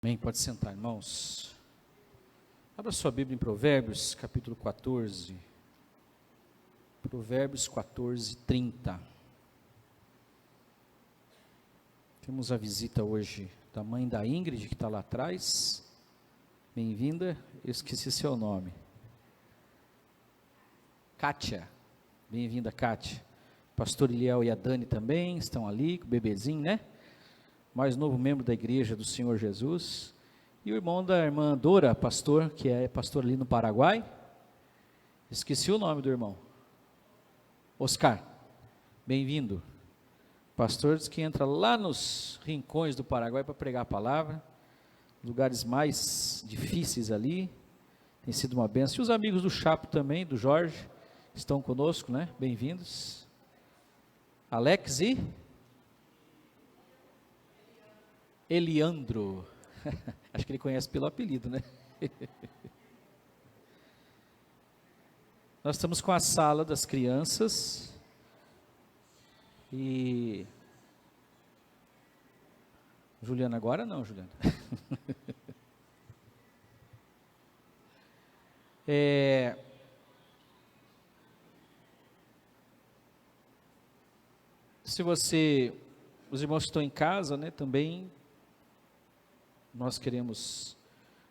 Amém, pode sentar, irmãos. Abra sua Bíblia em Provérbios, capítulo 14. Provérbios 14, 30. Temos a visita hoje da mãe da Ingrid, que está lá atrás. Bem-vinda, eu esqueci seu nome. Kátia, bem-vinda, Kátia. Pastor Eliel e a Dani também estão ali, com o bebezinho, né? Mais novo membro da igreja do Senhor Jesus, e o irmão da irmã Dora, pastor, que é pastor ali no Paraguai. Esqueci o nome do irmão. Oscar, bem-vindo. Pastor diz que entra lá nos rincões do Paraguai para pregar a palavra, lugares mais difíceis ali, tem sido uma bênção. E os amigos do Chapo também, do Jorge, estão conosco, né? Bem-vindos. Alex e Eliandro, acho que ele conhece pelo apelido, né? Nós estamos com a sala das crianças e Juliana agora não, Juliana. Se os irmãos que estão em casa, né, também nós queremos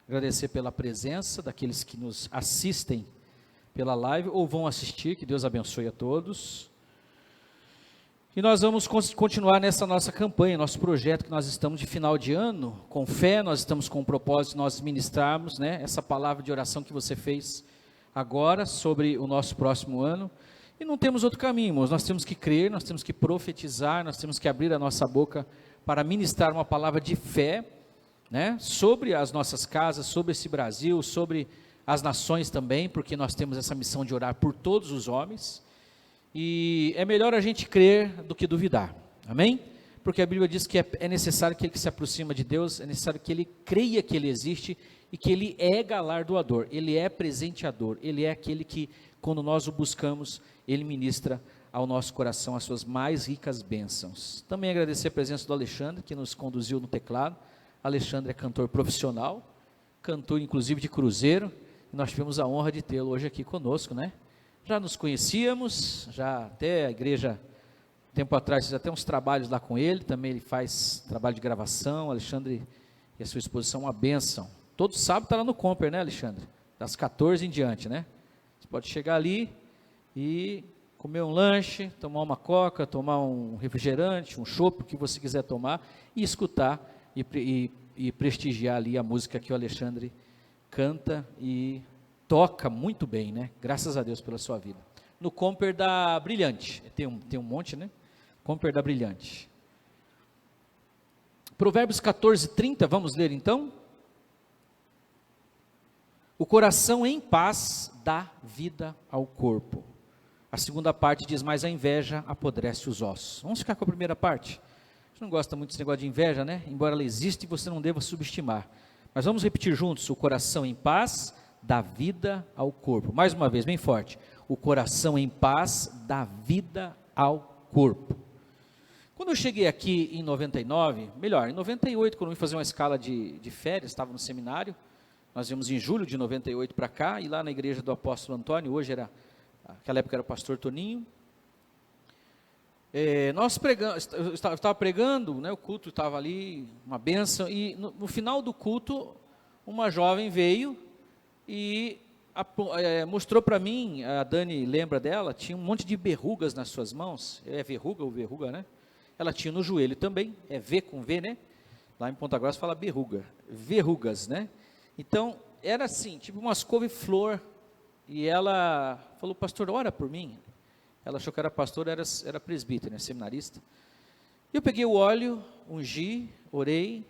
agradecer pela presença daqueles que nos assistem pela live ou vão assistir, que Deus abençoe a todos. E nós vamos continuar nessa nossa campanha, nosso projeto que nós estamos de final de ano, com fé, nós estamos com o propósito de nós ministrarmos, né, essa palavra de oração que você fez agora sobre o nosso próximo ano. E não temos outro caminho, irmãos, nós temos que crer, nós temos que profetizar, nós temos que abrir a nossa boca para ministrar uma palavra de fé, né, sobre as nossas casas, sobre esse Brasil, sobre as nações também, porque nós temos essa missão de orar por todos os homens, e é melhor a gente crer do que duvidar, amém? Porque a Bíblia diz que é necessário que ele que se aproxima de Deus, é necessário que ele creia que ele existe, e que ele é galardoador, ele é presenteador, ele é aquele que, quando nós o buscamos, ele ministra ao nosso coração as suas mais ricas bênçãos. Também agradecer a presença do Alexandre, que nos conduziu no teclado. Alexandre é cantor profissional, cantor inclusive de cruzeiro, e nós tivemos a honra de tê-lo hoje aqui conosco, né? Já nos conhecíamos, já até a igreja, tempo atrás, fiz até uns trabalhos lá com ele, também ele faz trabalho de gravação. Alexandre e a sua esposa são uma bênção. Todo sábado está lá no Comper, né, Alexandre? Das 14 em diante, né? Você pode chegar ali e comer um lanche, tomar uma coca, tomar um refrigerante, um chopp, o que você quiser tomar, e escutar e prestigiar ali a música que o Alexandre canta e toca muito bem, né? Graças a Deus pela sua vida. No Comper da Brilhante, tem um monte, né? Comper da Brilhante. Provérbios 14, 30, vamos ler então? O coração em paz dá vida ao corpo. A segunda parte diz, mas a inveja apodrece os ossos. Vamos ficar com a primeira parte? A gente não gosta muito desse negócio de inveja, né? Embora ela exista e você não deva subestimar. Mas vamos repetir juntos, o coração em paz dá vida ao corpo. Mais uma vez, bem forte. O coração em paz dá vida ao corpo. Quando eu cheguei aqui em 99, melhor, em 98, quando eu fui fazer uma escala de férias, estava no seminário, nós viemos em julho de 98 para cá, e lá na igreja do apóstolo Antônio, naquela época era o pastor Toninho, eu estava pregando, né, o culto estava ali, uma bênção, e no final do culto, uma jovem veio e mostrou para mim, a Dani lembra dela, tinha um monte de verrugas nas suas mãos, é verruga ou verruga, né? Ela tinha no joelho também, é V com V, né? Lá em Ponta Grossa fala verrugas, né? Então, era assim, tipo umas couve-flor, e ela falou, pastor, ora por mim. Ela achou que era pastor, era presbítero, né, seminarista. Eu peguei o óleo, ungi, orei,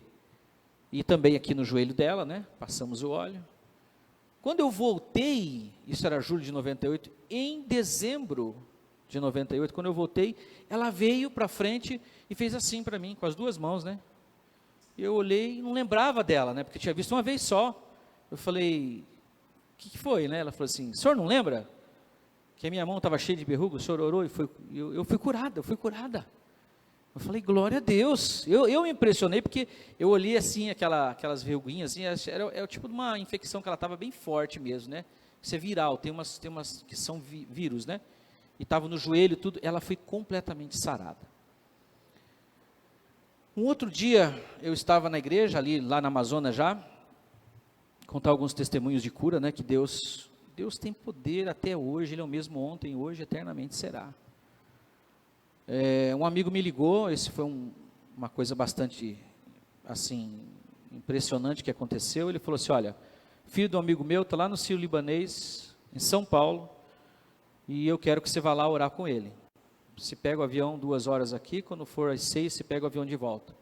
e também aqui no joelho dela, né, passamos o óleo. Quando eu voltei, isso era julho de 98, em dezembro de 98, quando eu voltei, ela veio para frente e fez assim para mim, com as duas mãos, né. Eu olhei e não lembrava dela, né, porque tinha visto uma vez só. Eu falei, o que foi, né? Ela falou assim, o senhor não lembra? Que a minha mão estava cheia de verrugas, o senhor orou e eu fui curada, Eu falei, glória a Deus. Eu me impressionei porque eu olhei assim, aquelas verruguinhas, assim, era o tipo de uma infecção que ela estava bem forte mesmo, né? Isso é viral, tem umas que são vírus, né? E estava no joelho, tudo, ela foi completamente sarada. Um outro dia, eu estava na igreja, lá na Amazonas já, contar alguns testemunhos de cura, né? Que Deus tem poder até hoje, Ele é o mesmo ontem, hoje, eternamente será. Um amigo me ligou, esse foi uma coisa bastante, assim, impressionante que aconteceu. Ele falou assim, olha, filho de um amigo meu, está lá no Sírio-Libanês, em São Paulo, e eu quero que você vá lá orar com ele. Você pega o avião 2 horas aqui, quando for às 6, você pega o avião de volta.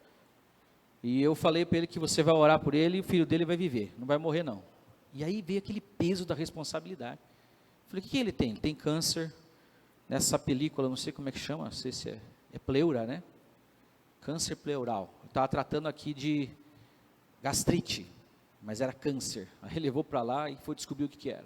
E eu falei para ele que você vai orar por ele e o filho dele vai viver, não vai morrer não. E aí veio aquele peso da responsabilidade. Falei, o que ele tem? Ele tem câncer. Nessa película, não sei como é que chama, não sei se é pleura, né? Câncer pleural. Estava tratando aqui de gastrite, mas era câncer. Aí ele levou para lá e foi descobrir o que era.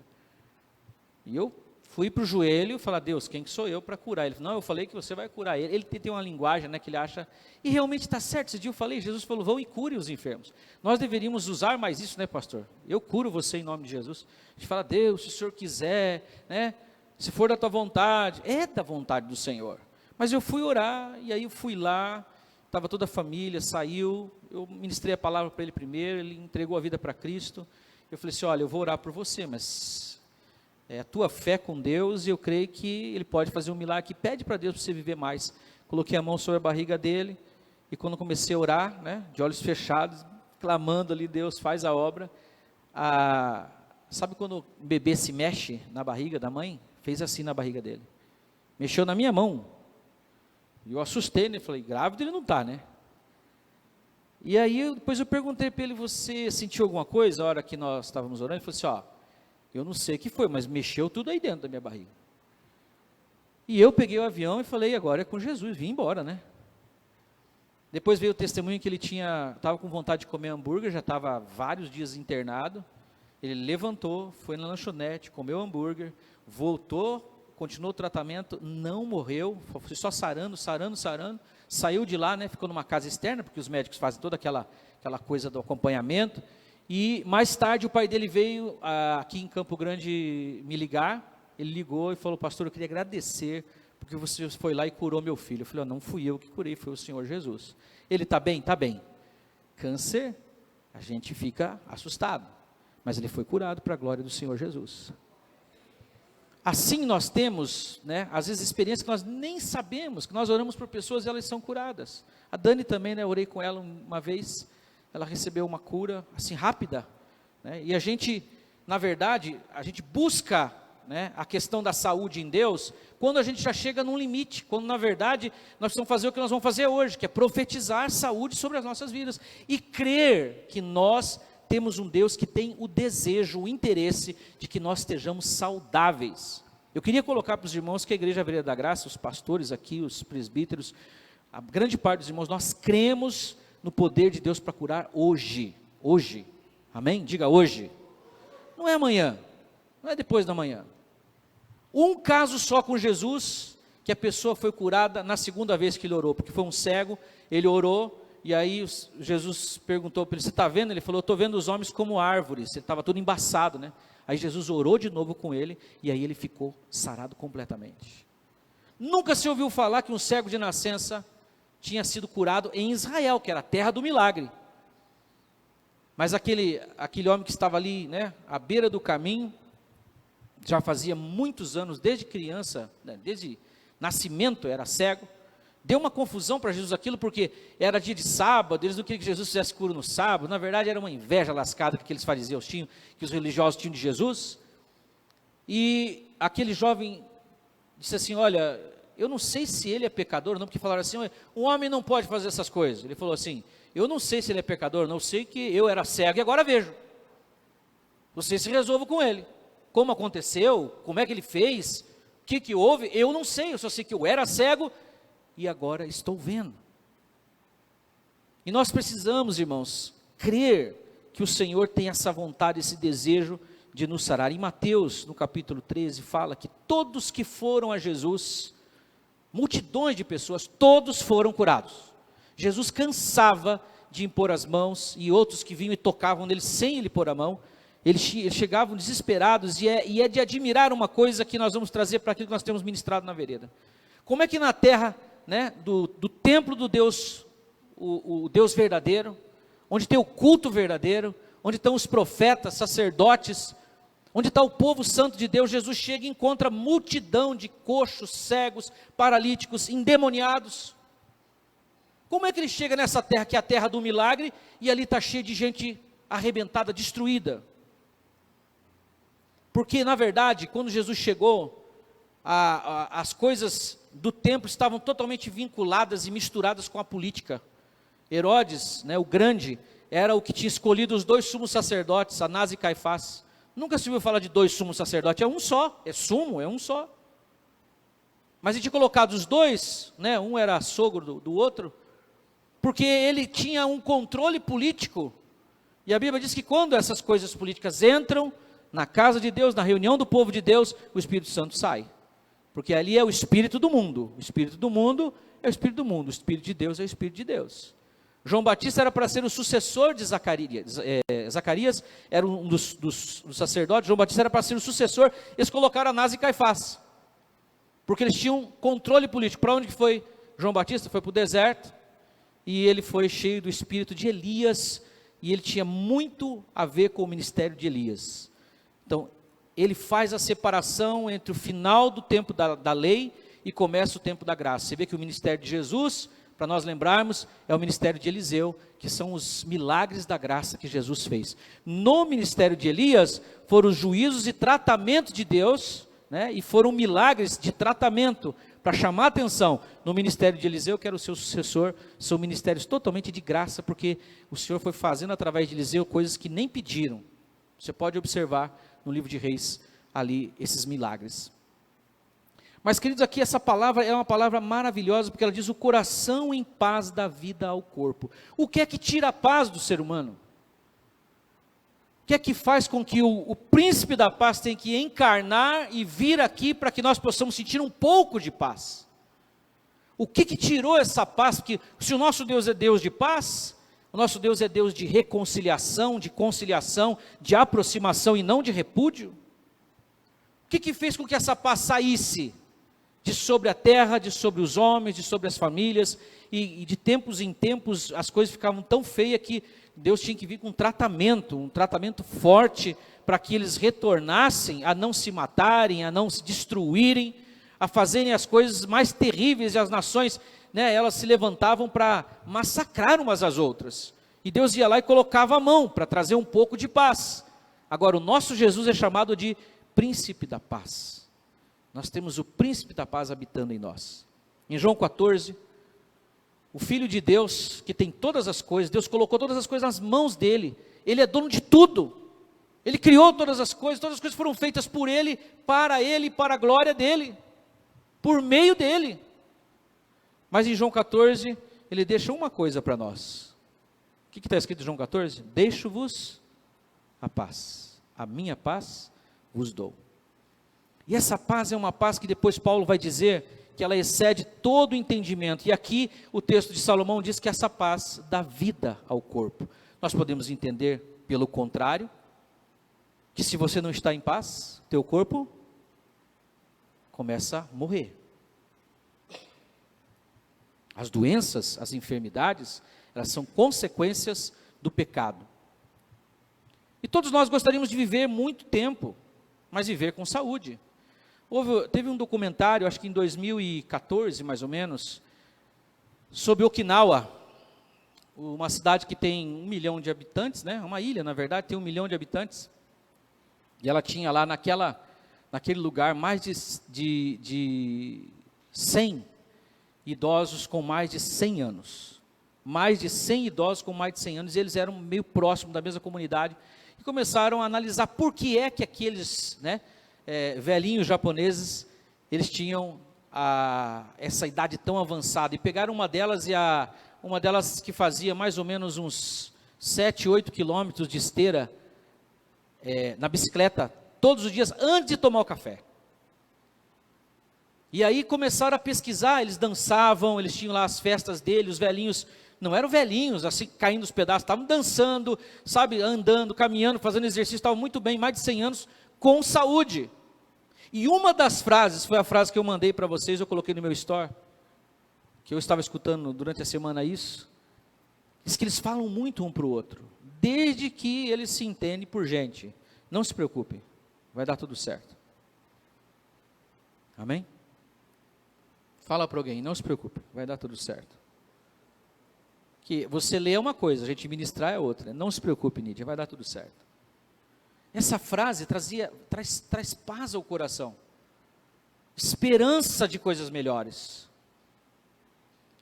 E eu fui para o joelho e falei, Deus, quem que sou eu para curar? Ele falou, não, eu falei que você vai curar ele. Ele tem uma linguagem, né, que ele acha, e realmente está certo. Esse dia eu falei, Jesus falou, vão e cure os enfermos. Nós deveríamos usar mais isso, né, pastor? Eu curo você em nome de Jesus. A gente fala, Deus, se o Senhor quiser, né? Se for da tua vontade, é da vontade do Senhor. Mas eu fui orar, e aí eu fui lá, estava toda a família, saiu, eu ministrei a palavra para ele primeiro, ele entregou a vida para Cristo. Eu falei assim, olha, eu vou orar por você, mas é a tua fé com Deus, e eu creio que Ele pode fazer um milagre, pede para Deus para você viver mais. Coloquei a mão sobre a barriga dele, e quando comecei a orar, né, de olhos fechados, clamando ali, Deus faz a obra. Sabe quando o bebê se mexe na barriga da mãe? Fez assim na barriga dele, mexeu na minha mão, e eu assustei, né, falei, grávido ele não está, né, e aí depois eu perguntei para ele, você sentiu alguma coisa, a hora que nós estávamos orando? Ele falou assim, eu não sei o que foi, mas mexeu tudo aí dentro da minha barriga, e eu peguei o avião e falei, agora é com Jesus, vim embora, né, depois veio o testemunho que ele estava com vontade de comer hambúrguer, já estava vários dias internado, ele levantou, foi na lanchonete, comeu hambúrguer, voltou, continuou o tratamento, não morreu, foi só sarando, saiu de lá, né, ficou numa casa externa, porque os médicos fazem toda aquela coisa do acompanhamento, e mais tarde o pai dele veio aqui em Campo Grande me ligar, ele ligou e falou, pastor, eu queria agradecer, porque você foi lá e curou meu filho. Eu falei, não fui eu que curei, foi o Senhor Jesus. Ele está bem? Está bem. Câncer, a gente fica assustado, mas ele foi curado para a glória do Senhor Jesus. Assim nós temos, né, às vezes experiências que nós nem sabemos, que nós oramos por pessoas e elas são curadas. A Dani também, né, orei com ela uma vez, ela recebeu uma cura, assim, rápida, né, e a gente, na verdade, a gente busca, né, a questão da saúde em Deus, quando a gente já chega num limite, quando na verdade, nós precisamos fazer o que nós vamos fazer hoje, que é profetizar saúde sobre as nossas vidas, e crer que nós temos um Deus que tem o desejo, o interesse de que nós estejamos saudáveis. Eu queria colocar para os irmãos que a Igreja Vereda da Graça, os pastores aqui, os presbíteros, a grande parte dos irmãos, nós cremos no poder de Deus para curar hoje, amém? Diga hoje, não é amanhã, não é depois da manhã. Um caso só com Jesus, que a pessoa foi curada na segunda vez que ele orou, porque foi um cego, ele orou, e aí Jesus perguntou para ele, você está vendo? Ele falou, eu estou vendo os homens como árvores, ele estava todo embaçado, né? Aí Jesus orou de novo com ele, e aí ele ficou sarado completamente. Nunca se ouviu falar que um cego de nascença tinha sido curado em Israel, que era a terra do milagre. Mas aquele homem que estava ali, né, à beira do caminho, já fazia muitos anos, desde criança, né, desde nascimento era cego. Deu uma confusão para Jesus aquilo, porque era dia de sábado, eles não queriam que Jesus fizesse cura no sábado, na verdade era uma inveja lascada que aqueles fariseus tinham, que os religiosos tinham de Jesus, e aquele jovem disse assim, olha, eu não sei se ele é pecador ou não, porque falaram assim, um homem não pode fazer essas coisas, ele falou assim, eu não sei se ele é pecador ou não, eu sei que eu era cego e agora vejo, você se resolva com ele, como aconteceu, como é que ele fez, o que houve, eu não sei, eu só sei que eu era cego, e agora estou vendo. E nós precisamos, irmãos, crer que o Senhor tem essa vontade, esse desejo de nos sarar. Em Mateus, no capítulo 13, fala que todos que foram a Jesus multidões de pessoas, todos foram curados. Jesus cansava de impor as mãos, e outros que vinham e tocavam nele sem ele pôr a mão, eles chegavam desesperados, e é de admirar uma coisa que nós vamos trazer para aquilo que nós temos ministrado na vereda. Como é que na terra, né, do templo do Deus, o Deus verdadeiro, onde tem o culto verdadeiro, onde estão os profetas, sacerdotes, onde está o povo santo de Deus, Jesus chega e encontra multidão de coxos, cegos, paralíticos, endemoniados. Como é que ele chega nessa terra, que é a terra do milagre, e ali está cheio de gente arrebentada, destruída? Porque, na verdade, quando Jesus chegou, as coisas do templo estavam totalmente vinculadas e misturadas com a política. Herodes, né, o grande, era o que tinha escolhido os 2 sumos sacerdotes, Anás e Caifás. Nunca se ouviu falar de 2 sumos sacerdotes, é um só, é sumo, é um só. Mas ele tinha colocado os 2, né, um era sogro do outro, porque ele tinha um controle político. E a Bíblia diz que quando essas coisas políticas entram na casa de Deus, na reunião do povo de Deus, o Espírito Santo sai. Porque ali é o espírito do mundo. O espírito do mundo é o espírito do mundo. O Espírito de Deus é o Espírito de Deus. João Batista era para ser o sucessor de Zacarias. Zacarias era um dos sacerdotes. João Batista era para ser o sucessor. Eles colocaram Anás e Caifás, porque eles tinham controle político. Para onde que foi João Batista? Foi para o deserto. E ele foi cheio do espírito de Elias. E ele tinha muito a ver com o ministério de Elias. Então, ele faz a separação entre o final do tempo da lei e começa o tempo da graça. Você vê que o ministério de Jesus, para nós lembrarmos, é o ministério de Eliseu, que são os milagres da graça que Jesus fez. No ministério de Elias, foram os juízos e tratamentos de Deus, né, e foram milagres de tratamento, para chamar a atenção. No ministério de Eliseu, que era o seu sucessor, são ministérios totalmente de graça, porque o Senhor foi fazendo através de Eliseu coisas que nem pediram. Você pode observar no livro de Reis, ali, esses milagres. Mas, queridos, aqui essa palavra é uma palavra maravilhosa, porque ela diz: o coração em paz dá vida ao corpo. O que é que tira a paz do ser humano? O que é que faz com que o príncipe da paz tenha que encarnar e vir aqui para que nós possamos sentir um pouco de paz? O que tirou essa paz? Porque se o nosso Deus é Deus de paz, o nosso Deus é Deus de reconciliação, de conciliação, de aproximação e não de repúdio. O que fez com que essa paz saísse de sobre a terra, de sobre os homens, de sobre as famílias, e de tempos em tempos as coisas ficavam tão feias que Deus tinha que vir com um tratamento forte, para que eles retornassem a não se matarem, a não se destruírem, a fazerem as coisas mais terríveis, e as nações, né, elas se levantavam para massacrar umas às outras, e Deus ia lá e colocava a mão, para trazer um pouco de paz. Agora, o nosso Jesus é chamado de príncipe da paz. Nós temos o príncipe da paz habitando em nós. Em João 14, o Filho de Deus, que tem todas as coisas, Deus colocou todas as coisas nas mãos dele, ele é dono de tudo, ele criou todas as coisas foram feitas por ele, para a glória dele, por meio dele. Mas em João 14, ele deixa uma coisa para nós. O que está escrito em João 14? Deixo-vos a paz, a minha paz vos dou. E essa paz é uma paz que depois Paulo vai dizer que ela excede todo o entendimento. E aqui o texto de Salomão diz que essa paz dá vida ao corpo. Nós podemos entender pelo contrário, que se você não está em paz, teu corpo começa a morrer. As doenças, as enfermidades, elas são consequências do pecado. E todos nós gostaríamos de viver muito tempo, mas viver com saúde. Teve um documentário, acho que em 2014, mais ou menos, sobre Okinawa, uma cidade que tem 1 milhão de habitantes, né? Uma ilha, na verdade, tem 1 milhão de habitantes, e ela tinha lá naquele lugar mais de 100 idosos com mais de 100 anos, mais de 100 idosos com mais de 100 anos, e eles eram meio próximos da mesma comunidade, e começaram a analisar por que é que aqueles, né, velhinhos japoneses, eles tinham essa idade tão avançada, e pegaram uma delas, uma delas que fazia mais ou menos uns 7, 8 quilômetros de esteira, na bicicleta, todos os dias, antes de tomar o café. E aí começaram a pesquisar, eles dançavam, eles tinham lá as festas deles, os velhinhos, não eram velhinhos, assim, caindo os pedaços, estavam dançando, sabe, andando, caminhando, fazendo exercício, estavam muito bem, mais de 100 anos, com saúde. E uma das frases, foi a frase que eu mandei para vocês, eu coloquei no meu store, que eu estava escutando durante a semana isso, diz que eles falam muito um para o outro, desde que eles se entendem por gente. Não se preocupe, vai dar tudo certo. Amém? Fala para alguém, não se preocupe, vai dar tudo certo. Que você lê é uma coisa, a gente ministrar é outra. Não se preocupe, Nídia, vai dar tudo certo. Essa frase traz paz ao coração, esperança de coisas melhores.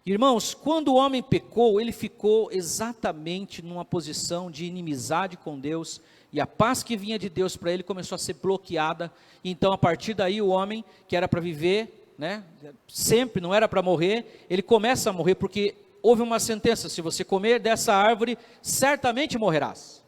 Irmãos, quando o homem pecou, ele ficou exatamente numa posição de inimizade com Deus, e a paz que vinha de Deus para ele começou a ser bloqueada. Então, a partir daí, o homem que era para viver, né, sempre, não era para morrer, ele começa a morrer, porque houve uma sentença: se você comer dessa árvore, certamente morrerás.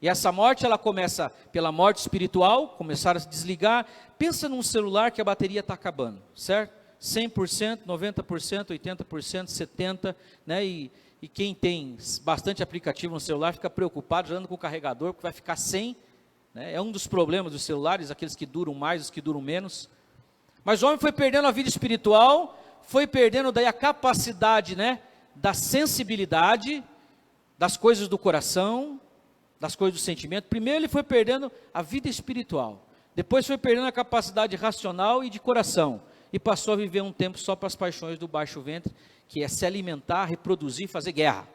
E essa morte, ela começa pela morte espiritual, começaram a se desligar. Pensa num celular que a bateria está acabando, certo? 100%, 90%, 80%, 70%, né? E quem tem bastante aplicativo no celular fica preocupado, já anda com o carregador, porque vai ficar sem, né? É um dos problemas dos celulares, aqueles que duram mais, os que duram menos. Mas o homem foi perdendo a vida espiritual, foi perdendo daí a capacidade, né, da sensibilidade, das coisas do coração, das coisas do sentimento. Primeiro ele foi perdendo a vida espiritual, depois foi perdendo a capacidade racional e de coração, e passou a viver um tempo só para as paixões do baixo ventre, que é se alimentar, reproduzir, fazer guerra.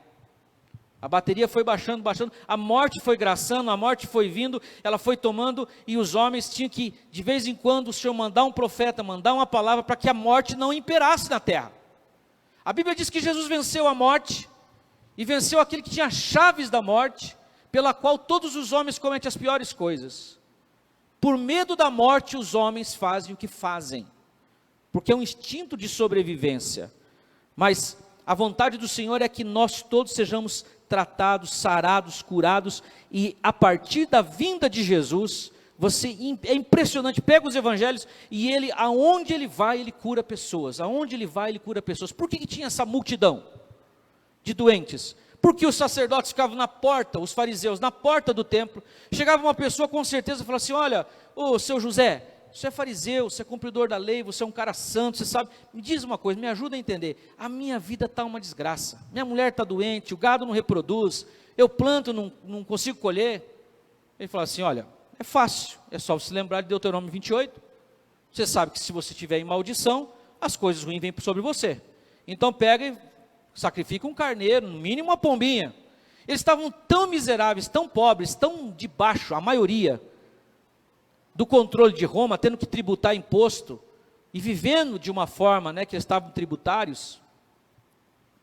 A bateria foi baixando, a morte foi graçando, a morte foi vindo, ela foi tomando, e os homens tinham que, de vez em quando, o Senhor mandar um profeta, mandar uma palavra, para que a morte não imperasse na terra. A Bíblia diz que Jesus venceu a morte, e venceu aquele que tinha chaves da morte, pela qual todos os homens cometem as piores coisas. Por medo da morte, os homens fazem o que fazem, porque é um instinto de sobrevivência. Mas a vontade do Senhor é que nós todos sejamos tratados, sarados, curados, e a partir da vinda de Jesus, é impressionante, pega os evangelhos, e ele, aonde ele vai, ele cura pessoas, aonde ele vai, ele cura pessoas. Por que tinha essa multidão de doentes? Porque os sacerdotes ficavam na porta, os fariseus, na porta do templo. Chegava uma pessoa com certeza e falava assim: olha, ô seu José, você é fariseu, você é cumpridor da lei, você é um cara santo, você sabe, me diz uma coisa, me ajuda a entender, a minha vida está uma desgraça, minha mulher está doente, o gado não reproduz, eu planto, não consigo colher. Ele falou assim: olha, é fácil, é só você lembrar de Deuteronômio 28, você sabe que se você estiver em maldição, as coisas ruins vêm sobre você, então pega e sacrifica um carneiro, no mínimo uma pombinha. Eles estavam tão miseráveis, tão pobres, tão de baixo, a maioria, do controle de Roma, tendo que tributar imposto, e vivendo de uma forma, né, que eles estavam tributários,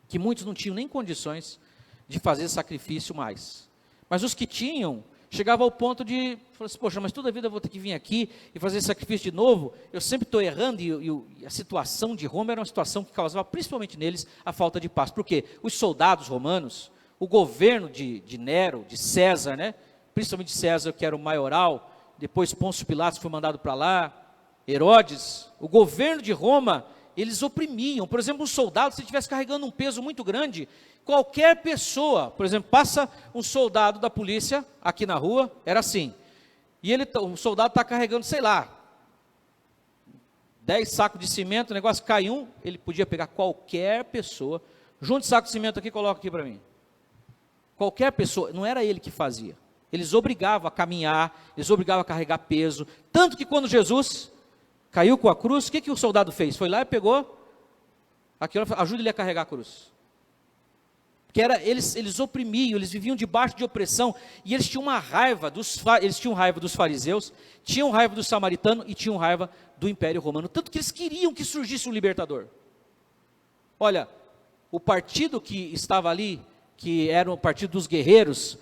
que muitos não tinham nem condições de fazer sacrifício mais. Mas os que tinham, chegavam ao ponto de, falar assim: poxa, mas toda a vida eu vou ter que vir aqui e fazer sacrifício de novo, eu sempre estou errando, e a situação de Roma era uma situação que causava, principalmente neles, a falta de paz. Por quê? Os soldados romanos, o governo de Nero, de César, né, principalmente César, que era o maioral, depois Pôncio Pilatos foi mandado para lá, Herodes, o governo de Roma, eles oprimiam. Por exemplo, um soldado, se estivesse carregando um peso muito grande, qualquer pessoa, por exemplo, passa um soldado da polícia aqui na rua, era assim, e o soldado está carregando, sei lá, 10 sacos de cimento, o negócio cai um, ele podia pegar qualquer pessoa, junte saco de cimento aqui, coloca aqui para mim. Qualquer pessoa, não era ele que fazia. Eles obrigavam a caminhar, eles obrigavam a carregar peso, tanto que quando Jesus caiu com a cruz, o que o soldado fez? Foi lá e pegou, ajuda ele a carregar a cruz. Porque eles oprimiam, eles viviam debaixo de opressão, e eles tinham uma raiva, eles tinham raiva dos fariseus, tinham raiva dos samaritanos, e tinham raiva do Império Romano, tanto que eles queriam que surgisse um libertador. Olha, o partido que estava ali, que era o partido dos guerreiros,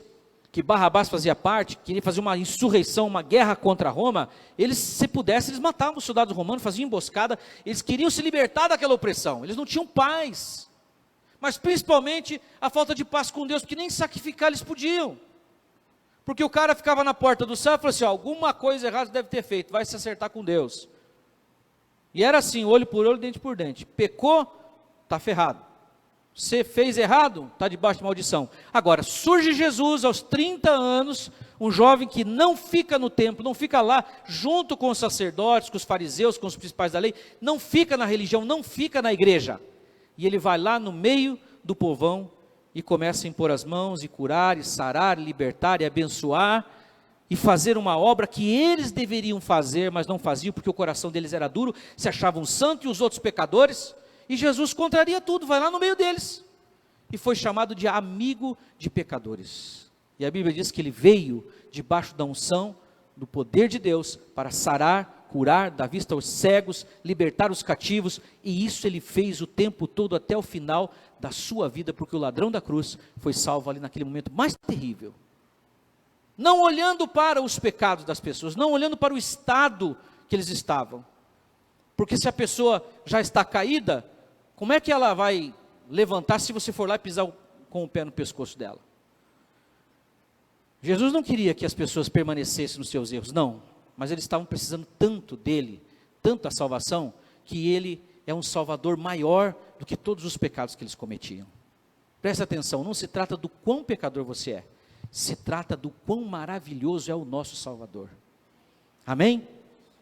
que Barrabás fazia parte, queria fazer uma insurreição, uma guerra contra Roma, eles, se pudessem, eles matavam os soldados romanos, faziam emboscada, eles queriam se libertar daquela opressão, eles não tinham paz, mas principalmente a falta de paz com Deus, porque nem sacrificar eles podiam, porque o cara ficava na porta do céu e falou assim: ó, alguma coisa errada deve ter feito, vai se acertar com Deus. E era assim, olho por olho, dente por dente. Pecou, está ferrado. Você fez errado, está debaixo de maldição. Agora, surge Jesus aos 30 anos, um jovem que não fica no templo, não fica lá junto com os sacerdotes, com os fariseus, com os principais da lei, não fica na religião, não fica na igreja. E ele vai lá no meio do povão e começa a impor as mãos, e curar, e sarar, e libertar, e abençoar, e fazer uma obra que eles deveriam fazer, mas não faziam, porque o coração deles era duro, se achavam santos e os outros pecadores. E Jesus contraria tudo, vai lá no meio deles. E foi chamado de amigo de pecadores. E a Bíblia diz que ele veio debaixo da unção, do poder de Deus, para sarar, curar, dar vista aos cegos, libertar os cativos. E isso ele fez o tempo todo até o final da sua vida, porque o ladrão da cruz foi salvo ali naquele momento mais terrível. Não olhando para os pecados das pessoas, não olhando para o estado que eles estavam. Porque se a pessoa já está caída, como é que ela vai levantar se você for lá e pisar com o pé no pescoço dela? Jesus não queria que as pessoas permanecessem nos seus erros, não. Mas eles estavam precisando tanto dele, tanto a salvação, que ele é um salvador maior do que todos os pecados que eles cometiam. Presta atenção, não se trata do quão pecador você é, se trata do quão maravilhoso é o nosso Salvador. Amém?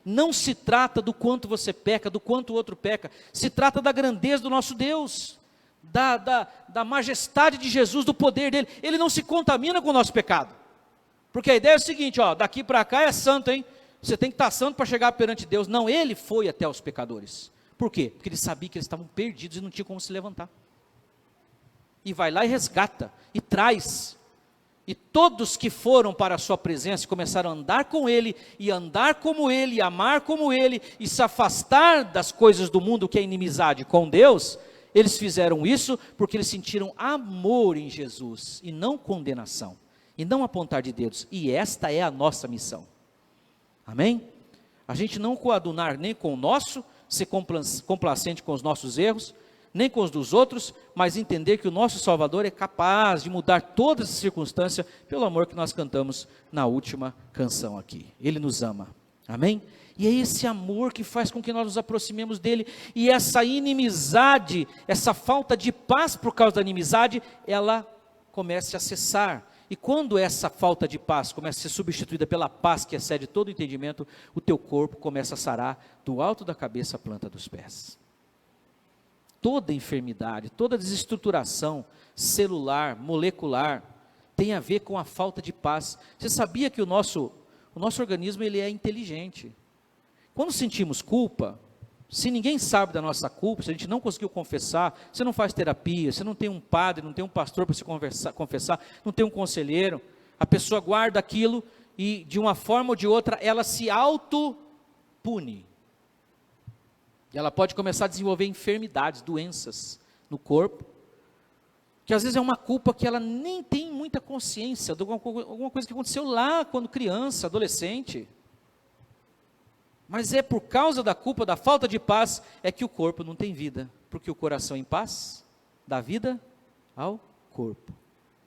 Não se trata do quanto você peca, do quanto o outro peca, se trata da grandeza do nosso Deus, da majestade de Jesus, do poder dele. Ele não se contamina com o nosso pecado, porque a ideia é o seguinte, ó, daqui para cá é santo, hein? Você tem que estar santo para chegar perante Deus. Não, ele foi até os pecadores. Por quê? Porque ele sabia que eles estavam perdidos e não tinham como se levantar. E vai lá e resgata, e traz. E todos que foram para a sua presença e começaram a andar com ele, e andar como ele, e amar como ele, e se afastar das coisas do mundo, que é inimizade com Deus, eles fizeram isso porque eles sentiram amor em Jesus, e não condenação, e não apontar de dedos. E esta é a nossa missão. Amém? A gente não coadunar nem com o nosso, ser complacente com os nossos erros, nem com os dos outros, mas entender que o nosso Salvador é capaz de mudar todas as circunstâncias, pelo amor que nós cantamos na última canção aqui. Ele nos ama, amém? E é esse amor que faz com que nós nos aproximemos dele, e essa inimizade, essa falta de paz por causa da inimizade, ela comece a cessar. E quando essa falta de paz começa a ser substituída pela paz que excede todo o entendimento, o teu corpo começa a sarar do alto da cabeça à planta dos pés. Toda enfermidade, toda desestruturação celular, molecular, tem a ver com a falta de paz. Você sabia que o nosso organismo ele é inteligente? Quando sentimos culpa, se ninguém sabe da nossa culpa, se a gente não conseguiu confessar, você não faz terapia, você não tem um padre, não tem um pastor para se confessar, não tem um conselheiro, a pessoa guarda aquilo e de uma forma ou de outra ela se auto-pune. E ela pode começar a desenvolver enfermidades, doenças no corpo, que às vezes é uma culpa que ela nem tem muita consciência, de alguma coisa que aconteceu lá quando criança, adolescente. Mas é por causa da culpa, da falta de paz, é que o corpo não tem vida, porque o coração em paz dá vida ao corpo.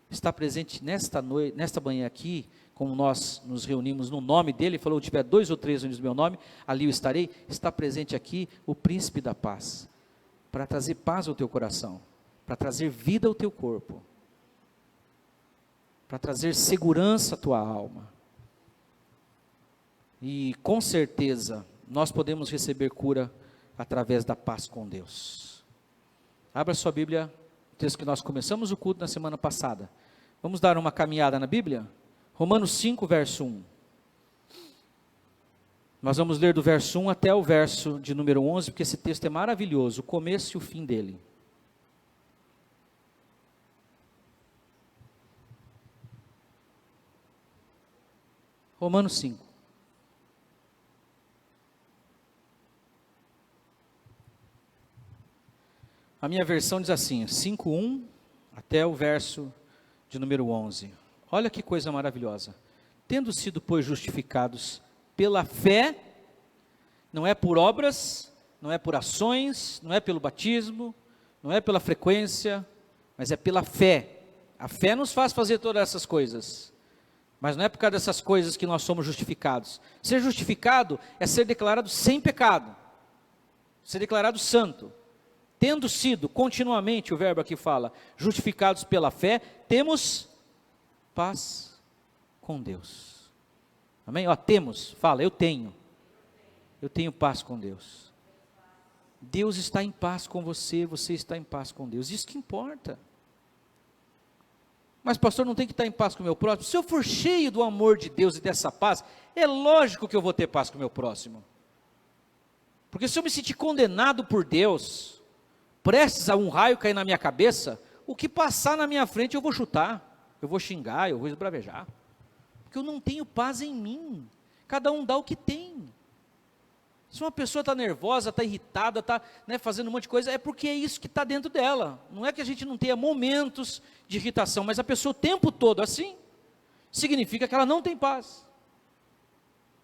Está presente nesta noite, nesta manhã aqui, como nós nos reunimos no nome dele, falou, tiver 2 ou 3 reunidos no meu nome, ali eu estarei. Está presente aqui o príncipe da paz, para trazer paz ao teu coração, para trazer vida ao teu corpo, para trazer segurança à tua alma. E com certeza, nós podemos receber cura através da paz com Deus. Abra sua Bíblia, o texto que nós começamos o culto na semana passada. Vamos dar uma caminhada na Bíblia? Romanos 5, verso 1. Nós vamos ler do verso 1 até o verso de número 11, porque esse texto é maravilhoso, o começo e o fim dele. Romanos 5. A minha versão diz assim, 5:1 até o verso de número 11. Olha que coisa maravilhosa. Tendo sido, pois, justificados pela fé, não é por obras, não é por ações, não é pelo batismo, não é pela frequência, mas é pela fé. A fé nos faz fazer todas essas coisas, mas não é por causa dessas coisas que nós somos justificados. Ser justificado é ser declarado sem pecado. ser declarado santo, tendo sido continuamente, o verbo aqui fala, justificados pela fé, temos paz com Deus. Amém? Ó, temos, fala, eu tenho paz com Deus. Deus está em paz com você, você está em paz com Deus, isso que importa. Mas pastor, não tem que estar em paz com o meu próximo? Se eu for cheio do amor de Deus e dessa paz, é lógico que eu vou ter paz com o meu próximo. Porque se eu me sentir condenado por Deus, prestes a um raio cair na minha cabeça, o que passar na minha frente eu vou chutar, eu vou xingar, eu vou esbravejar. Porque eu não tenho paz em mim. Cada um dá o que tem. Se uma pessoa está nervosa, está irritada, está fazendo um monte de coisa, é porque é isso que está dentro dela. Não é que a gente não tenha momentos de irritação, mas a pessoa o tempo todo assim, significa que ela não tem paz.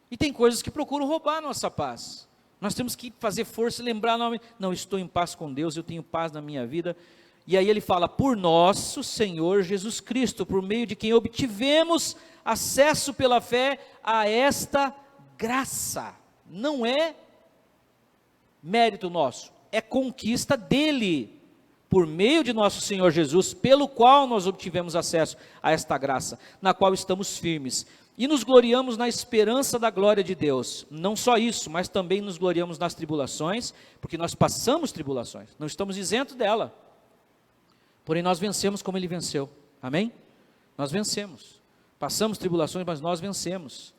E tem coisas que procuram roubar a nossa paz. Nós temos que fazer força e lembrar, não, estou em paz com Deus, eu tenho paz na minha vida. E aí ele fala, por nosso Senhor Jesus Cristo, por meio de quem obtivemos acesso pela fé a esta graça. Não é mérito nosso, é conquista dele, por meio de nosso Senhor Jesus, pelo qual nós obtivemos acesso a esta graça, na qual estamos firmes, e nos gloriamos na esperança da glória de Deus. Não só isso, mas também nos gloriamos nas tribulações, porque nós passamos tribulações, não estamos isentos dela, porém nós vencemos como ele venceu, amém? Nós vencemos, passamos tribulações, mas nós vencemos.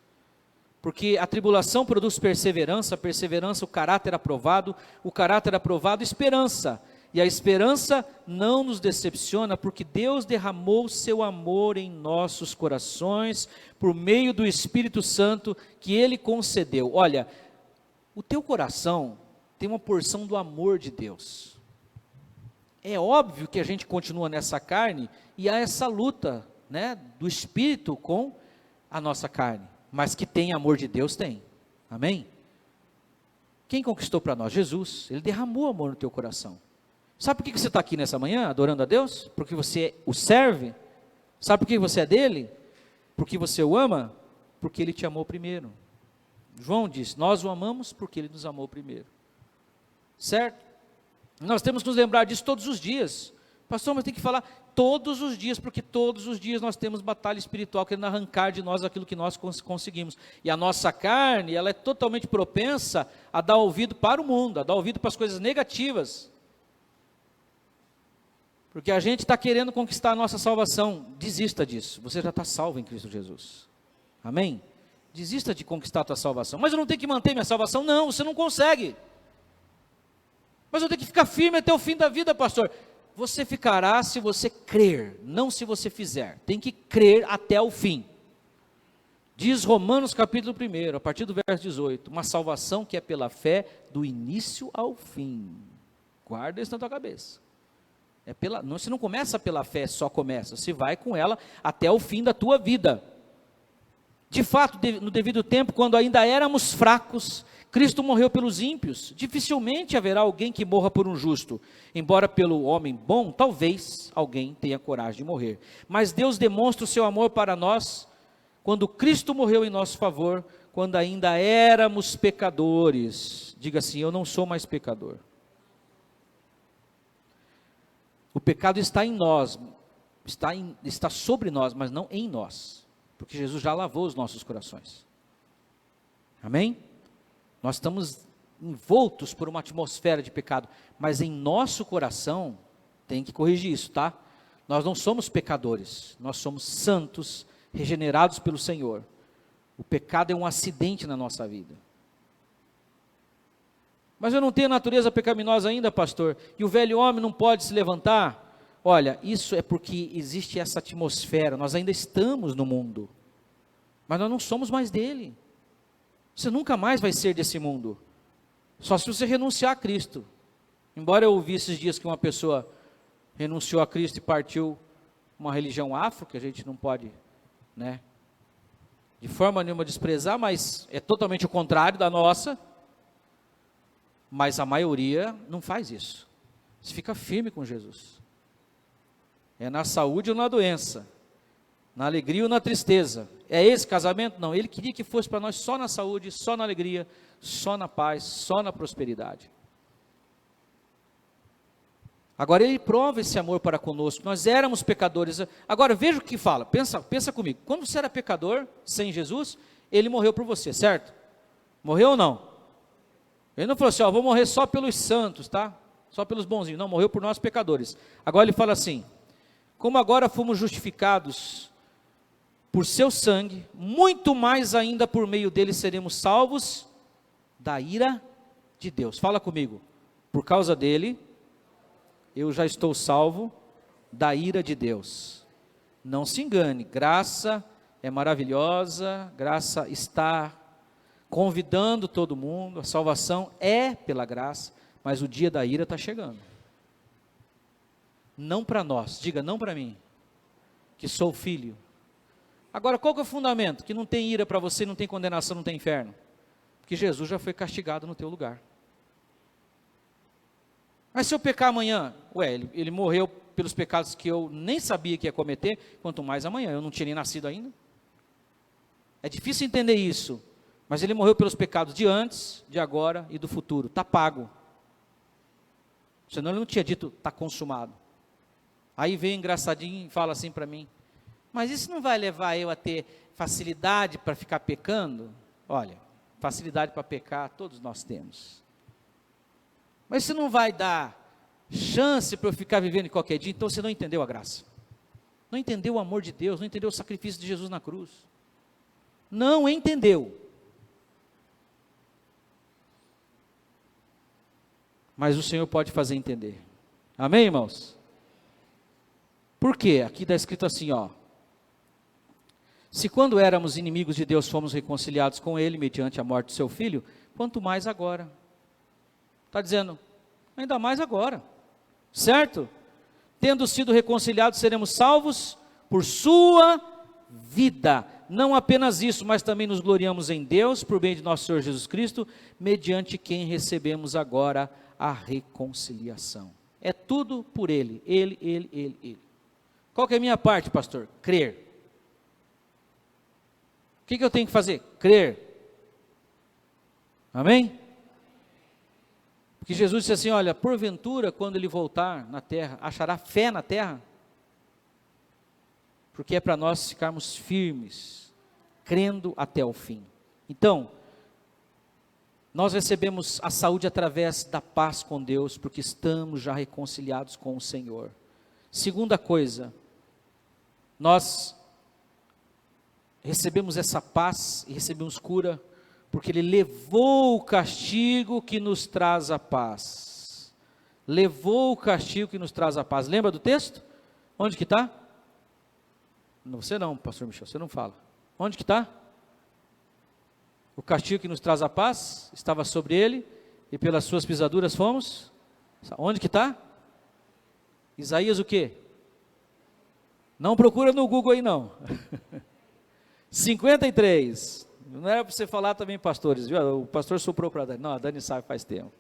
Porque a tribulação produz perseverança, a perseverança, o caráter aprovado, esperança. E a esperança não nos decepciona, porque Deus derramou seu amor em nossos corações, por meio do Espírito Santo que Ele concedeu. Olha, o teu coração tem uma porção do amor de Deus. É óbvio que a gente continua nessa carne, e há essa luta, do Espírito com a nossa carne. Mas que tem amor de Deus, tem. Amém? Quem conquistou para nós? Jesus. Ele derramou amor no teu coração. Sabe por que você está aqui nessa manhã, adorando a Deus? Porque você o serve? Sabe por que você é dele? Porque você o ama? Porque ele te amou primeiro. João diz, nós o amamos porque ele nos amou primeiro. Certo? Nós temos que nos lembrar disso todos os dias. Pastor, mas tem que falar todos os dias, porque todos os dias nós temos batalha espiritual, querendo arrancar de nós aquilo que nós conseguimos. E a nossa carne, ela é totalmente propensa a dar ouvido para o mundo, a dar ouvido para as coisas negativas. Porque a gente está querendo conquistar a nossa salvação. Desista disso, você já está salvo em Cristo Jesus. Amém? Desista de conquistar a tua salvação. Mas eu não tenho que manter minha salvação? Não, você não consegue. Mas eu tenho que ficar firme até o fim da vida, pastor. Você ficará se você crer, não se você fizer. Tem que crer até o fim. Diz Romanos capítulo 1, a partir do verso 18, uma salvação que é pela fé do início ao fim. Guarda isso na tua cabeça. Você não começa pela fé, só começa. Você vai com ela até o fim da tua vida. De fato, no devido tempo, quando ainda éramos fracos, Cristo morreu pelos ímpios. Dificilmente haverá alguém que morra por um justo. Embora pelo homem bom, talvez alguém tenha coragem de morrer. Mas Deus demonstra o seu amor para nós, quando Cristo morreu em nosso favor, quando ainda éramos pecadores. Diga assim, eu não sou mais pecador. O pecado está em nós, está sobre nós, mas não em nós. Porque Jesus já lavou os nossos corações. Amém? Nós estamos envoltos por uma atmosfera de pecado, mas em nosso coração, tem que corrigir isso, tá? Nós não somos pecadores, nós somos santos, regenerados pelo Senhor. O pecado é um acidente na nossa vida. Mas eu não tenho natureza pecaminosa ainda, pastor, e o velho homem não pode se levantar? Olha, isso é porque existe essa atmosfera, nós ainda estamos no mundo, mas nós não somos mais dele. Você nunca mais vai ser desse mundo, só se você renunciar a Cristo. Embora eu ouvi esses dias que uma pessoa renunciou a Cristo e partiu uma religião afro, que a gente não pode, de forma nenhuma desprezar, mas é totalmente o contrário da nossa, mas a maioria não faz isso. Você fica firme com Jesus. É na saúde ou na doença, na alegria ou na tristeza. É esse casamento? Não, ele queria que fosse para nós só na saúde, só na alegria, só na paz, só na prosperidade. Agora Ele prova esse amor para conosco. Nós éramos pecadores. Agora veja o que fala, pensa comigo. Quando você era pecador, sem Jesus, Ele morreu por você, certo? Morreu ou não? Ele não falou assim, vou morrer só pelos santos, tá? Só pelos bonzinhos. Não, morreu por nós pecadores. Agora Ele fala assim, como agora fomos justificados por seu sangue, muito mais ainda por meio dele seremos salvos da ira de Deus. Fala comigo. Por causa dele, eu já estou salvo da ira de Deus. Não se engane, graça é maravilhosa, graça está convidando todo mundo, a salvação é pela graça, mas o dia da ira está chegando. Não para nós, diga não para mim, que sou filho. Agora qual que é o fundamento? Que não tem ira para você, não tem condenação, não tem inferno. Porque Jesus já foi castigado no teu lugar. Mas se eu pecar amanhã, ele morreu pelos pecados que eu nem sabia que ia cometer, quanto mais amanhã, eu não tinha nem nascido ainda. É difícil entender isso, mas ele morreu pelos pecados de antes, de agora e do futuro, está pago. Senão ele não tinha dito, está consumado. Aí vem engraçadinho e fala assim para mim, mas isso não vai levar eu a ter facilidade para ficar pecando? Olha, facilidade para pecar todos nós temos. Mas isso não vai dar chance para eu ficar vivendo de qualquer dia, então você não entendeu a graça. Não entendeu o amor de Deus, não entendeu o sacrifício de Jesus na cruz. Não entendeu. Mas o Senhor pode fazer entender. Amém, irmãos? Por quê? Aqui está escrito assim, se quando éramos inimigos de Deus fomos reconciliados com Ele mediante a morte do seu Filho, quanto mais agora. Está dizendo, ainda mais agora, certo? Tendo sido reconciliados, seremos salvos por sua vida. Não apenas isso, mas também nos gloriamos em Deus, por meio de nosso Senhor Jesus Cristo, mediante quem recebemos agora a reconciliação. É tudo por Ele, Ele. Qual que é a minha parte, pastor? Crer. O que eu tenho que fazer? Crer. Amém? Porque Jesus disse assim, olha, porventura, quando Ele voltar na terra, achará fé na terra? Porque é para nós ficarmos firmes, crendo até o fim. Então, nós recebemos a saúde através da paz com Deus, porque estamos já reconciliados com o Senhor. Segunda coisa, nós recebemos essa paz e recebemos cura, porque Ele levou o castigo que nos traz a paz. Levou o castigo que nos traz a paz. Lembra do texto? Onde que está? Você não, pastor Michel, você não fala. Onde que está? O castigo que nos traz a paz estava sobre Ele, e pelas suas pisaduras fomos. Onde que está? Isaías o quê? Não procura no Google aí não. 53. Não era para você falar também, pastores, viu? O pastor soprou para a Dani. Não, a Dani sabe faz tempo.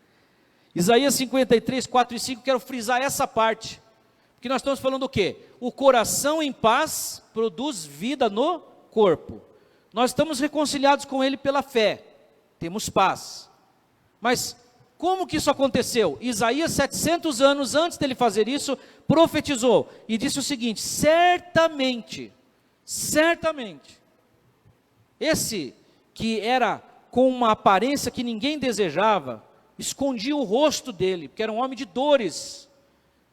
Isaías 53, 4 e 5, quero frisar essa parte. Porque nós estamos falando o quê? O coração em paz produz vida no corpo. Nós estamos reconciliados com Ele pela fé. Temos paz. Mas como que isso aconteceu? Isaías, 700 anos antes dele fazer isso, profetizou e disse o seguinte: certamente, esse que era com uma aparência que ninguém desejava, escondia o rosto dele, porque era um homem de dores,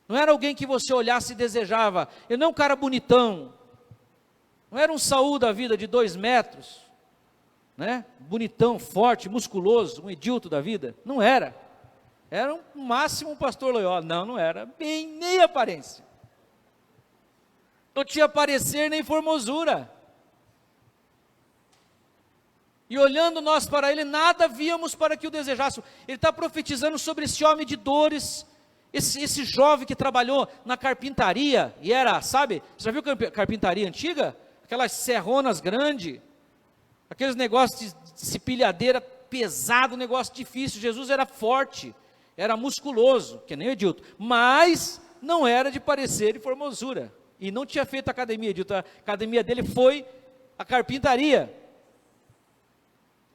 não era alguém que você olhasse e desejava, ele não é um cara bonitão, não era um Saul da vida de 2 metros, né? Bonitão, forte, musculoso, um Edilto da vida, não era, era no máximo um pastor Loyola, não era, bem, nem aparência, não tinha parecer nem formosura, e olhando nós para ele, nada víamos para que o desejássemos. Ele está profetizando sobre esse homem de dores, esse jovem que trabalhou na carpintaria, e era, sabe, você já viu carpintaria antiga? Aquelas serronas grandes, aqueles negócios de pilhadeira pesado, negócio difícil. Jesus era forte, era musculoso, que nem o Edilto, mas não era de parecer e formosura, e não tinha feito academia. Edilto, a academia dele foi a carpintaria.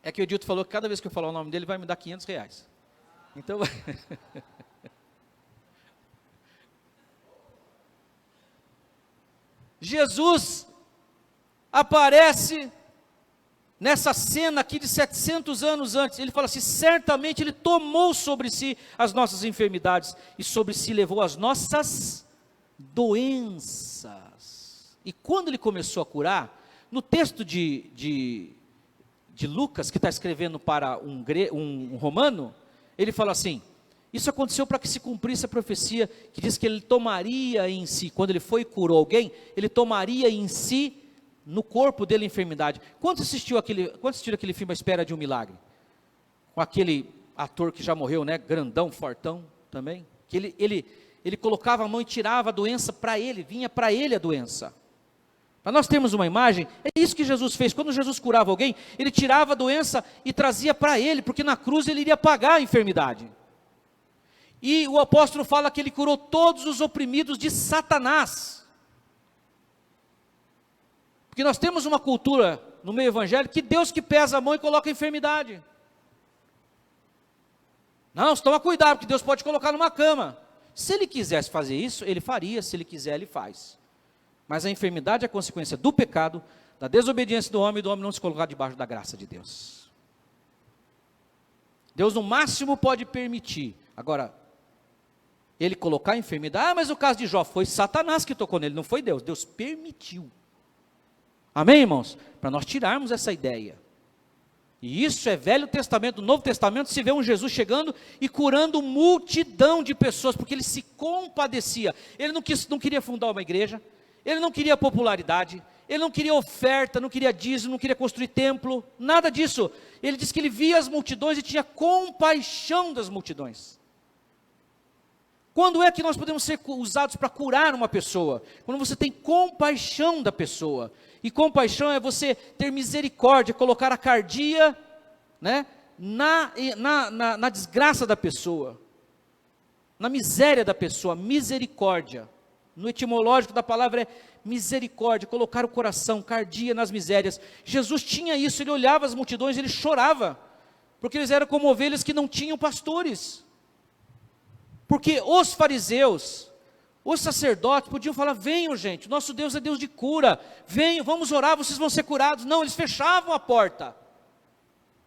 É que o Edilto falou que cada vez que eu falar o nome dele vai me dar R$500. Então, Jesus aparece nessa cena aqui de 700 anos antes. Ele fala assim: certamente Ele tomou sobre si as nossas enfermidades e sobre si levou as nossas doenças. E quando Ele começou a curar, no texto de Lucas, que está escrevendo para um romano, ele fala assim: isso aconteceu para que se cumprisse a profecia, que diz que Ele tomaria em si, quando Ele foi e curou alguém, Ele tomaria em si, no corpo dele, a enfermidade. Quantos assistiram aquele filme A Espera de um Milagre? Com aquele ator que já morreu, né? Grandão, fortão também, que ele colocava a mão e tirava a doença para ele, vinha para ele a doença. Para nós termos uma imagem, é isso que Jesus fez. Quando Jesus curava alguém, Ele tirava a doença e trazia para ele, porque na cruz Ele iria pagar a enfermidade. E o apóstolo fala que Ele curou todos os oprimidos de Satanás. Porque nós temos uma cultura no meio evangélico que Deus que pesa a mão e coloca a enfermidade. Não, você toma cuidado, porque Deus pode colocar numa cama. Se Ele quisesse fazer isso, Ele faria. Se Ele quiser, Ele faz. Mas a enfermidade é a consequência do pecado, da desobediência do homem, e do homem não se colocar debaixo da graça de Deus. Deus no máximo pode permitir. Agora, Ele colocar a enfermidade, mas o caso de Jó, foi Satanás que tocou nele, não foi Deus. Deus permitiu. Amém, irmãos? Para nós tirarmos essa ideia. E isso é Velho Testamento. No Novo Testamento se vê um Jesus chegando e curando multidão de pessoas, porque Ele se compadecia. Ele não queria fundar uma igreja, Ele não queria popularidade, Ele não queria oferta, não queria dízimo, não queria construir templo, nada disso. Ele disse que Ele via as multidões e tinha compaixão das multidões. Quando é que nós podemos ser usados para curar uma pessoa? Quando você tem compaixão da pessoa. E compaixão é você ter misericórdia, colocar a cardia, né, na desgraça da pessoa, na miséria da pessoa. Misericórdia. No etimológico da palavra é misericórdia, colocar o coração, cardia nas misérias. Jesus tinha isso, Ele olhava as multidões, Ele chorava, porque eles eram como ovelhas que não tinham pastores. Porque os fariseus, os sacerdotes podiam falar: venham gente, nosso Deus é Deus de cura, venham, vamos orar, vocês vão ser curados. Não, eles fechavam a porta,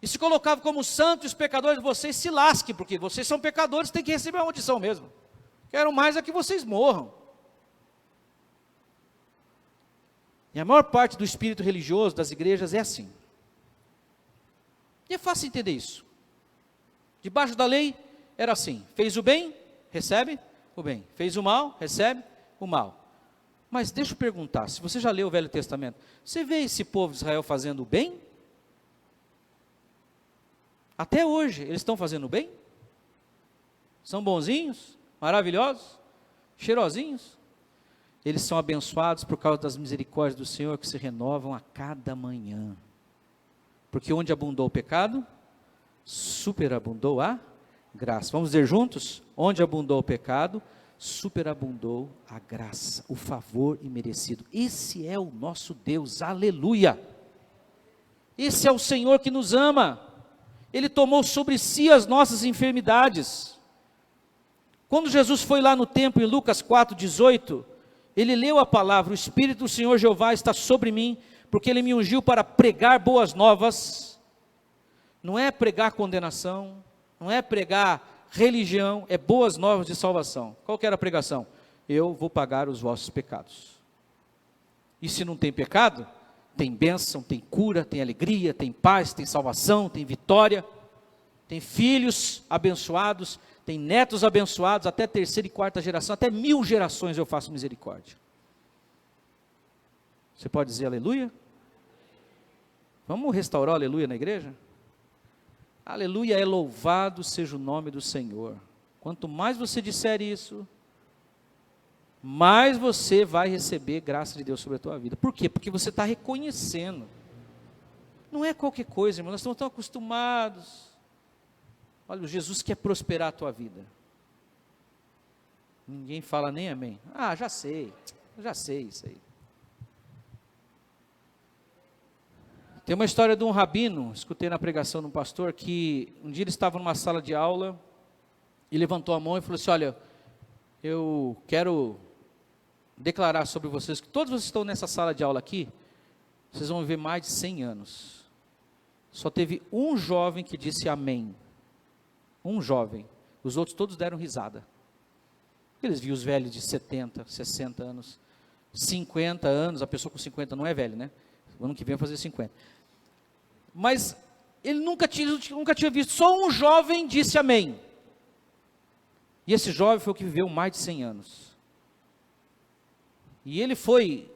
e se colocavam como santos, e os pecadores de vocês se lasquem, porque vocês são pecadores, têm que receber a maldição mesmo, quero mais é que vocês morram. E a maior parte do espírito religioso das igrejas é assim, e é fácil entender isso. Debaixo da lei era assim: fez o bem, recebe o bem, fez o mal, recebe o mal. Mas deixa eu perguntar, se você já leu o Velho Testamento, você vê esse povo de Israel fazendo o bem? Até hoje, eles estão fazendo o bem? São bonzinhos, maravilhosos, cheirosinhos? Eles são abençoados por causa das misericórdias do Senhor, que se renovam a cada manhã. Porque onde abundou o pecado, superabundou a graça. Vamos dizer juntos? Onde abundou o pecado, superabundou a graça, o favor imerecido. Esse é o nosso Deus, aleluia. Esse é o Senhor que nos ama. Ele tomou sobre si as nossas enfermidades. Quando Jesus foi lá no templo, em Lucas 4:18, Ele leu a palavra: o Espírito do Senhor Jeová está sobre mim, porque Ele me ungiu para pregar boas novas. Não é pregar condenação, não é pregar religião, é boas novas de salvação. Qual que era a pregação? Eu vou pagar os vossos pecados. E se não tem pecado, tem bênção, tem cura, tem alegria, tem paz, tem salvação, tem vitória, tem filhos abençoados, tem netos abençoados, até terceira e quarta geração, até 1000 gerações eu faço misericórdia. Você pode dizer aleluia? Vamos restaurar o aleluia na igreja? Aleluia é louvado seja o nome do Senhor. Quanto mais você disser isso, mais você vai receber graça de Deus sobre a tua vida. Por quê? Porque você está reconhecendo. Não é qualquer coisa, irmão, nós estamos tão acostumados. Olha, o Jesus quer prosperar a tua vida. Ninguém fala nem amém. Ah, já sei isso aí. Tem uma história de um rabino, escutei na pregação de um pastor, que um dia ele estava numa sala de aula, e levantou a mão e falou assim: olha, eu quero declarar sobre vocês, que todos vocês que estão nessa sala de aula aqui, vocês vão viver mais de 100 anos. Só teve um jovem que disse amém. Um jovem. Os outros todos deram risada. Eles viam os velhos de 70, 60 anos, 50 anos, a pessoa com 50 não é velho, né? O ano que vem vai fazer 50. Mas ele nunca tinha visto, só um jovem disse amém. E esse jovem foi o que viveu mais de 100 anos. E ele foi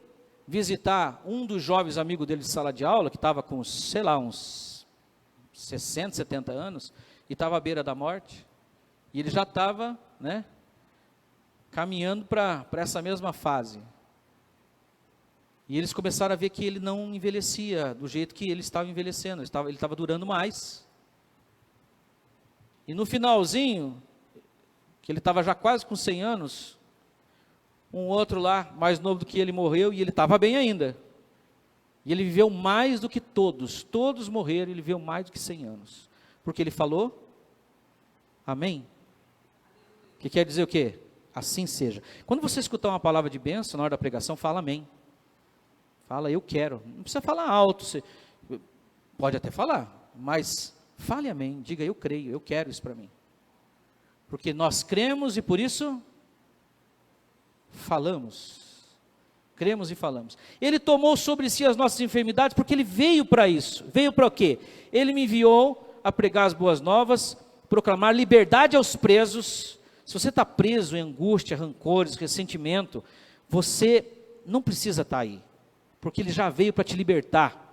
visitar um dos jovens amigos dele de sala de aula, que estava com, sei lá, uns 60, 70 anos, e estava à beira da morte. E ele já estava, né, caminhando para essa mesma fase. E eles começaram a ver que ele não envelhecia do jeito que ele estava envelhecendo, ele estava durando mais. E no finalzinho, que ele estava já quase com 100 anos, um outro lá, mais novo do que ele, morreu, e ele estava bem ainda. E ele viveu mais do que todos morreram, ele viveu mais do que 100 anos. Porque ele falou, amém? Que quer dizer o quê? Assim seja. Quando você escutar uma palavra de bênção na hora da pregação, fala amém. Fala, eu quero. Não precisa falar alto, você pode até falar, mas fale amém, diga eu creio, eu quero isso para mim. Porque nós cremos e por isso falamos. Cremos e falamos. Ele tomou sobre si as nossas enfermidades porque ele veio para isso. Veio para o quê? Ele me enviou a pregar as boas novas, proclamar liberdade aos presos. Se você está preso em angústia, rancores, ressentimento, você não precisa estar aí, porque ele já veio para te libertar.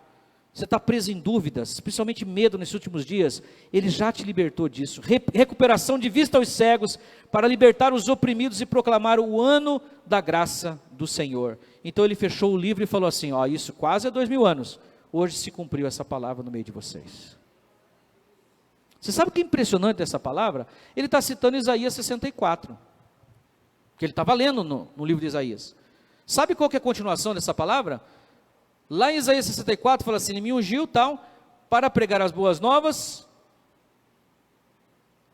Você está preso em dúvidas, principalmente medo nesses últimos dias, ele já te libertou disso. Recuperação de vista aos cegos, para libertar os oprimidos e proclamar o ano da graça do Senhor. Então ele fechou o livro e falou assim, ó, isso quase é 2000 anos, hoje se cumpriu essa palavra no meio de vocês. Você sabe o que é impressionante dessa palavra? Ele está citando Isaías 64, que ele estava lendo no livro de Isaías. Sabe qual que é a continuação dessa palavra? Lá em Isaías 64 fala assim, ele me ungiu tal, para pregar as boas novas,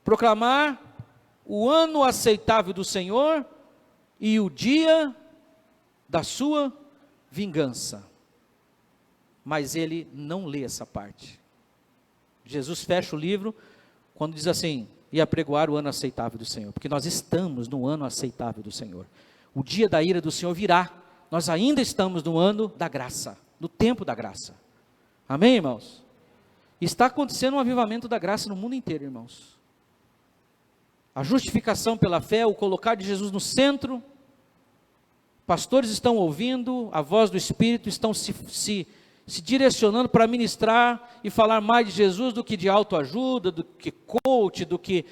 proclamar o ano aceitável do Senhor e o dia da sua vingança. Mas ele não lê essa parte. Jesus fecha o livro quando diz assim, e apregoar o ano aceitável do Senhor, porque nós estamos no ano aceitável do Senhor. O dia da ira do Senhor virá, nós ainda estamos no ano da graça, no tempo da graça. Amém, irmãos? Está acontecendo um avivamento da graça no mundo inteiro, irmãos. A justificação pela fé, o colocar de Jesus no centro, pastores estão ouvindo a voz do Espírito, estão se direcionando para ministrar e falar mais de Jesus do que de autoajuda, do que coach, do que,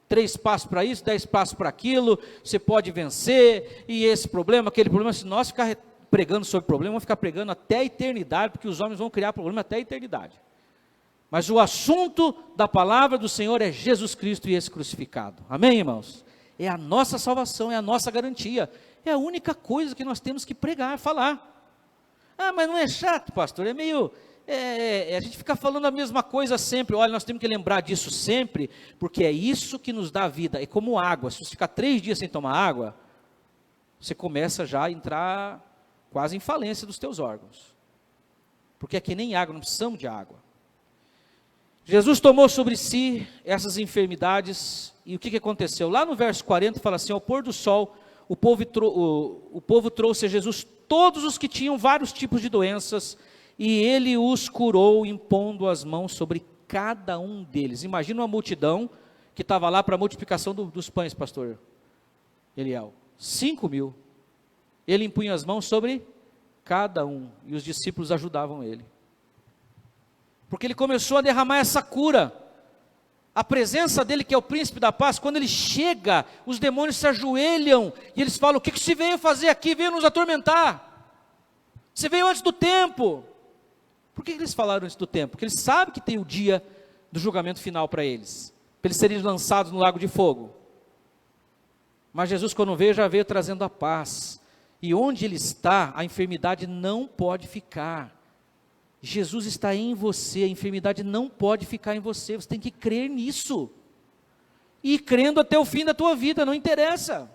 3 passos para isso, 10 passos para aquilo, você pode vencer, e esse problema, aquele problema. Se nós ficar pregando sobre problema, vamos ficar pregando até a eternidade, porque os homens vão criar problema até a eternidade. Mas o assunto da palavra do Senhor é Jesus Cristo e esse crucificado. Amém, irmãos? É a nossa salvação, é a nossa garantia, é a única coisa que nós temos que pregar, falar. Ah, mas não é chato, pastor, é meio... a gente fica falando a mesma coisa sempre. Olha, nós temos que lembrar disso sempre, porque é isso que nos dá vida. É como água, se você ficar 3 dias sem tomar água, você começa já a entrar quase em falência dos teus órgãos, porque é que nem água, não precisamos de água. Jesus tomou sobre si essas enfermidades, e o que aconteceu? Lá no verso 40 fala assim, ao pôr do sol, o povo trouxe a Jesus todos os que tinham vários tipos de doenças, e ele os curou, impondo as mãos sobre cada um deles. Imagina uma multidão que estava lá para a multiplicação dos pães, pastor Eliel, 5.000, ele impunha as mãos sobre cada um, e os discípulos ajudavam ele, porque ele começou a derramar essa cura. A presença dele, que é o príncipe da paz, quando ele chega, os demônios se ajoelham, e eles falam, o que você veio fazer aqui? Veio nos atormentar, você veio antes do tempo. Por que eles falaram antes do tempo? Porque eles sabem que tem o dia do julgamento final para eles serem lançados no lago de fogo. Mas Jesus, quando veio, já veio trazendo a paz, e onde ele está, a enfermidade não pode ficar. Jesus está em você, a enfermidade não pode ficar em você, você tem que crer nisso, e crendo até o fim da tua vida, não interessa.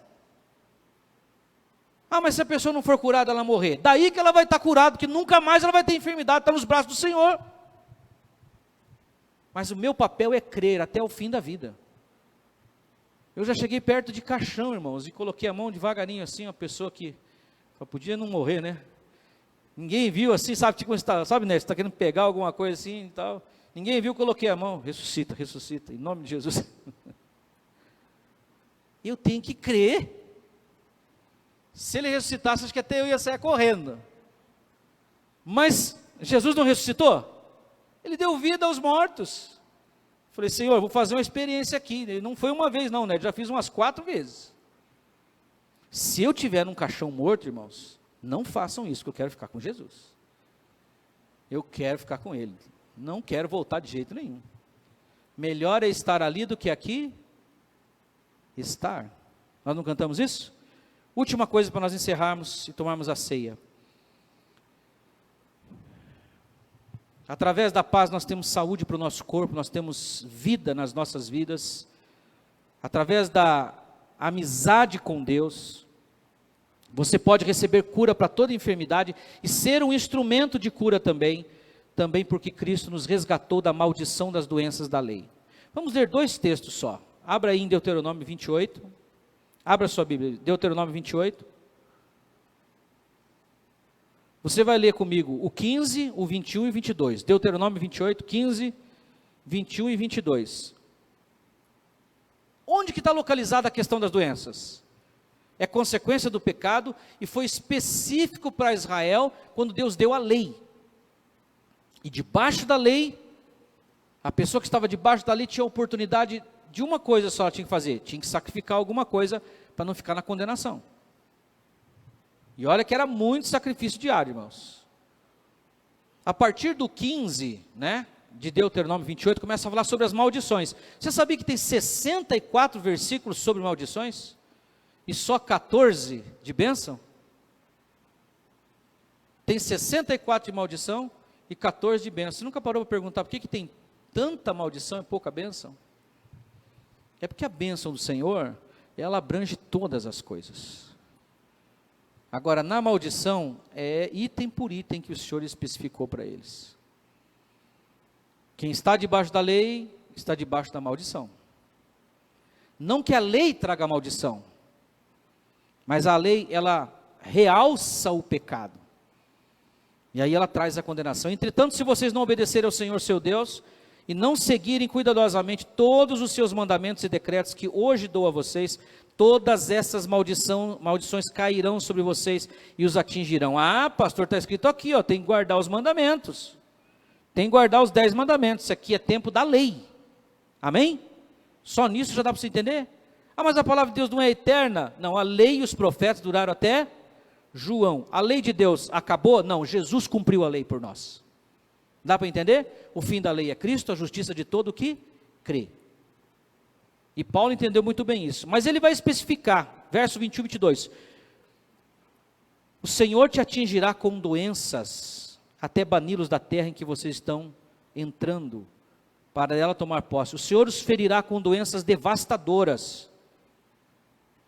Ah, mas se a pessoa não for curada, ela morrer. Daí que ela vai estar curada, porque nunca mais ela vai ter enfermidade, está nos braços do Senhor. Mas o meu papel é crer até o fim da vida. Eu já cheguei perto de caixão, irmãos, e coloquei a mão devagarinho assim, uma pessoa que só podia não morrer, né? Ninguém viu assim, sabe, tipo, sabe, né? Você está querendo pegar alguma coisa assim e tal. Ninguém viu, coloquei a mão, ressuscita, ressuscita, em nome de Jesus. Eu tenho que crer. Se ele ressuscitasse, acho que até eu ia sair correndo. Mas Jesus não ressuscitou? Ele deu vida aos mortos. Falei, Senhor, vou fazer uma experiência aqui. Não foi uma vez não, né? Já fiz umas 4 vezes. Se eu tiver num caixão morto, irmãos, não façam isso, que eu quero ficar com Jesus. Eu quero ficar com Ele. Não quero voltar de jeito nenhum. Melhor é estar ali do que aqui estar. Nós não cantamos isso? Última coisa para nós encerrarmos e tomarmos a ceia. Através da paz nós temos saúde para o nosso corpo, nós temos vida nas nossas vidas. Através da amizade com Deus, você pode receber cura para toda enfermidade e ser um instrumento de cura também porque Cristo nos resgatou da maldição das doenças da lei. Vamos ler 2 textos só. Abra aí em Deuteronômio 28. Abra sua Bíblia, Deuteronômio 28. Você vai ler comigo o 15, o 21 e 22. Deuteronômio 28, 15, 21 e 22. Onde que está localizada a questão das doenças? É consequência do pecado e foi específico para Israel quando Deus deu a lei. E debaixo da lei, a pessoa que estava debaixo da lei tinha a oportunidade de uma coisa só ela tinha que fazer, tinha que sacrificar alguma coisa para não ficar na condenação. E olha que era muito sacrifício diário, irmãos. A partir do 15, né, de Deuteronômio 28, começa a falar sobre as maldições. Você sabia que tem 64 versículos sobre maldições? E só 14 de bênção? Tem 64 de maldição e 14 de bênção. Você nunca parou para perguntar por que tem tanta maldição e pouca bênção? É porque a bênção do Senhor, ela abrange todas as coisas. Agora, na maldição, é item por item que o Senhor especificou para eles. Quem está debaixo da lei, está debaixo da maldição. Não que a lei traga maldição, mas a lei, ela realça o pecado. E aí ela traz a condenação. Entretanto, se vocês não obedecerem ao Senhor seu Deus, e não seguirem cuidadosamente todos os seus mandamentos e decretos que hoje dou a vocês, todas essas maldições cairão sobre vocês e os atingirão. Ah, pastor, está escrito aqui, ó, tem que guardar os mandamentos. Tem que guardar os 10 mandamentos. Isso aqui é tempo da lei. Amém? Só nisso já dá para você entender? Ah, mas a palavra de Deus não é eterna? Não, a lei e os profetas duraram até João. A lei de Deus acabou? Não, Jesus cumpriu a lei por nós. Dá para entender? O fim da lei é Cristo, a justiça de todo que crê. E Paulo entendeu muito bem isso. Mas ele vai especificar, verso 21 e 22. O Senhor te atingirá com doenças, até bani-los da terra em que vocês estão entrando, para ela tomar posse. O Senhor os ferirá com doenças devastadoras,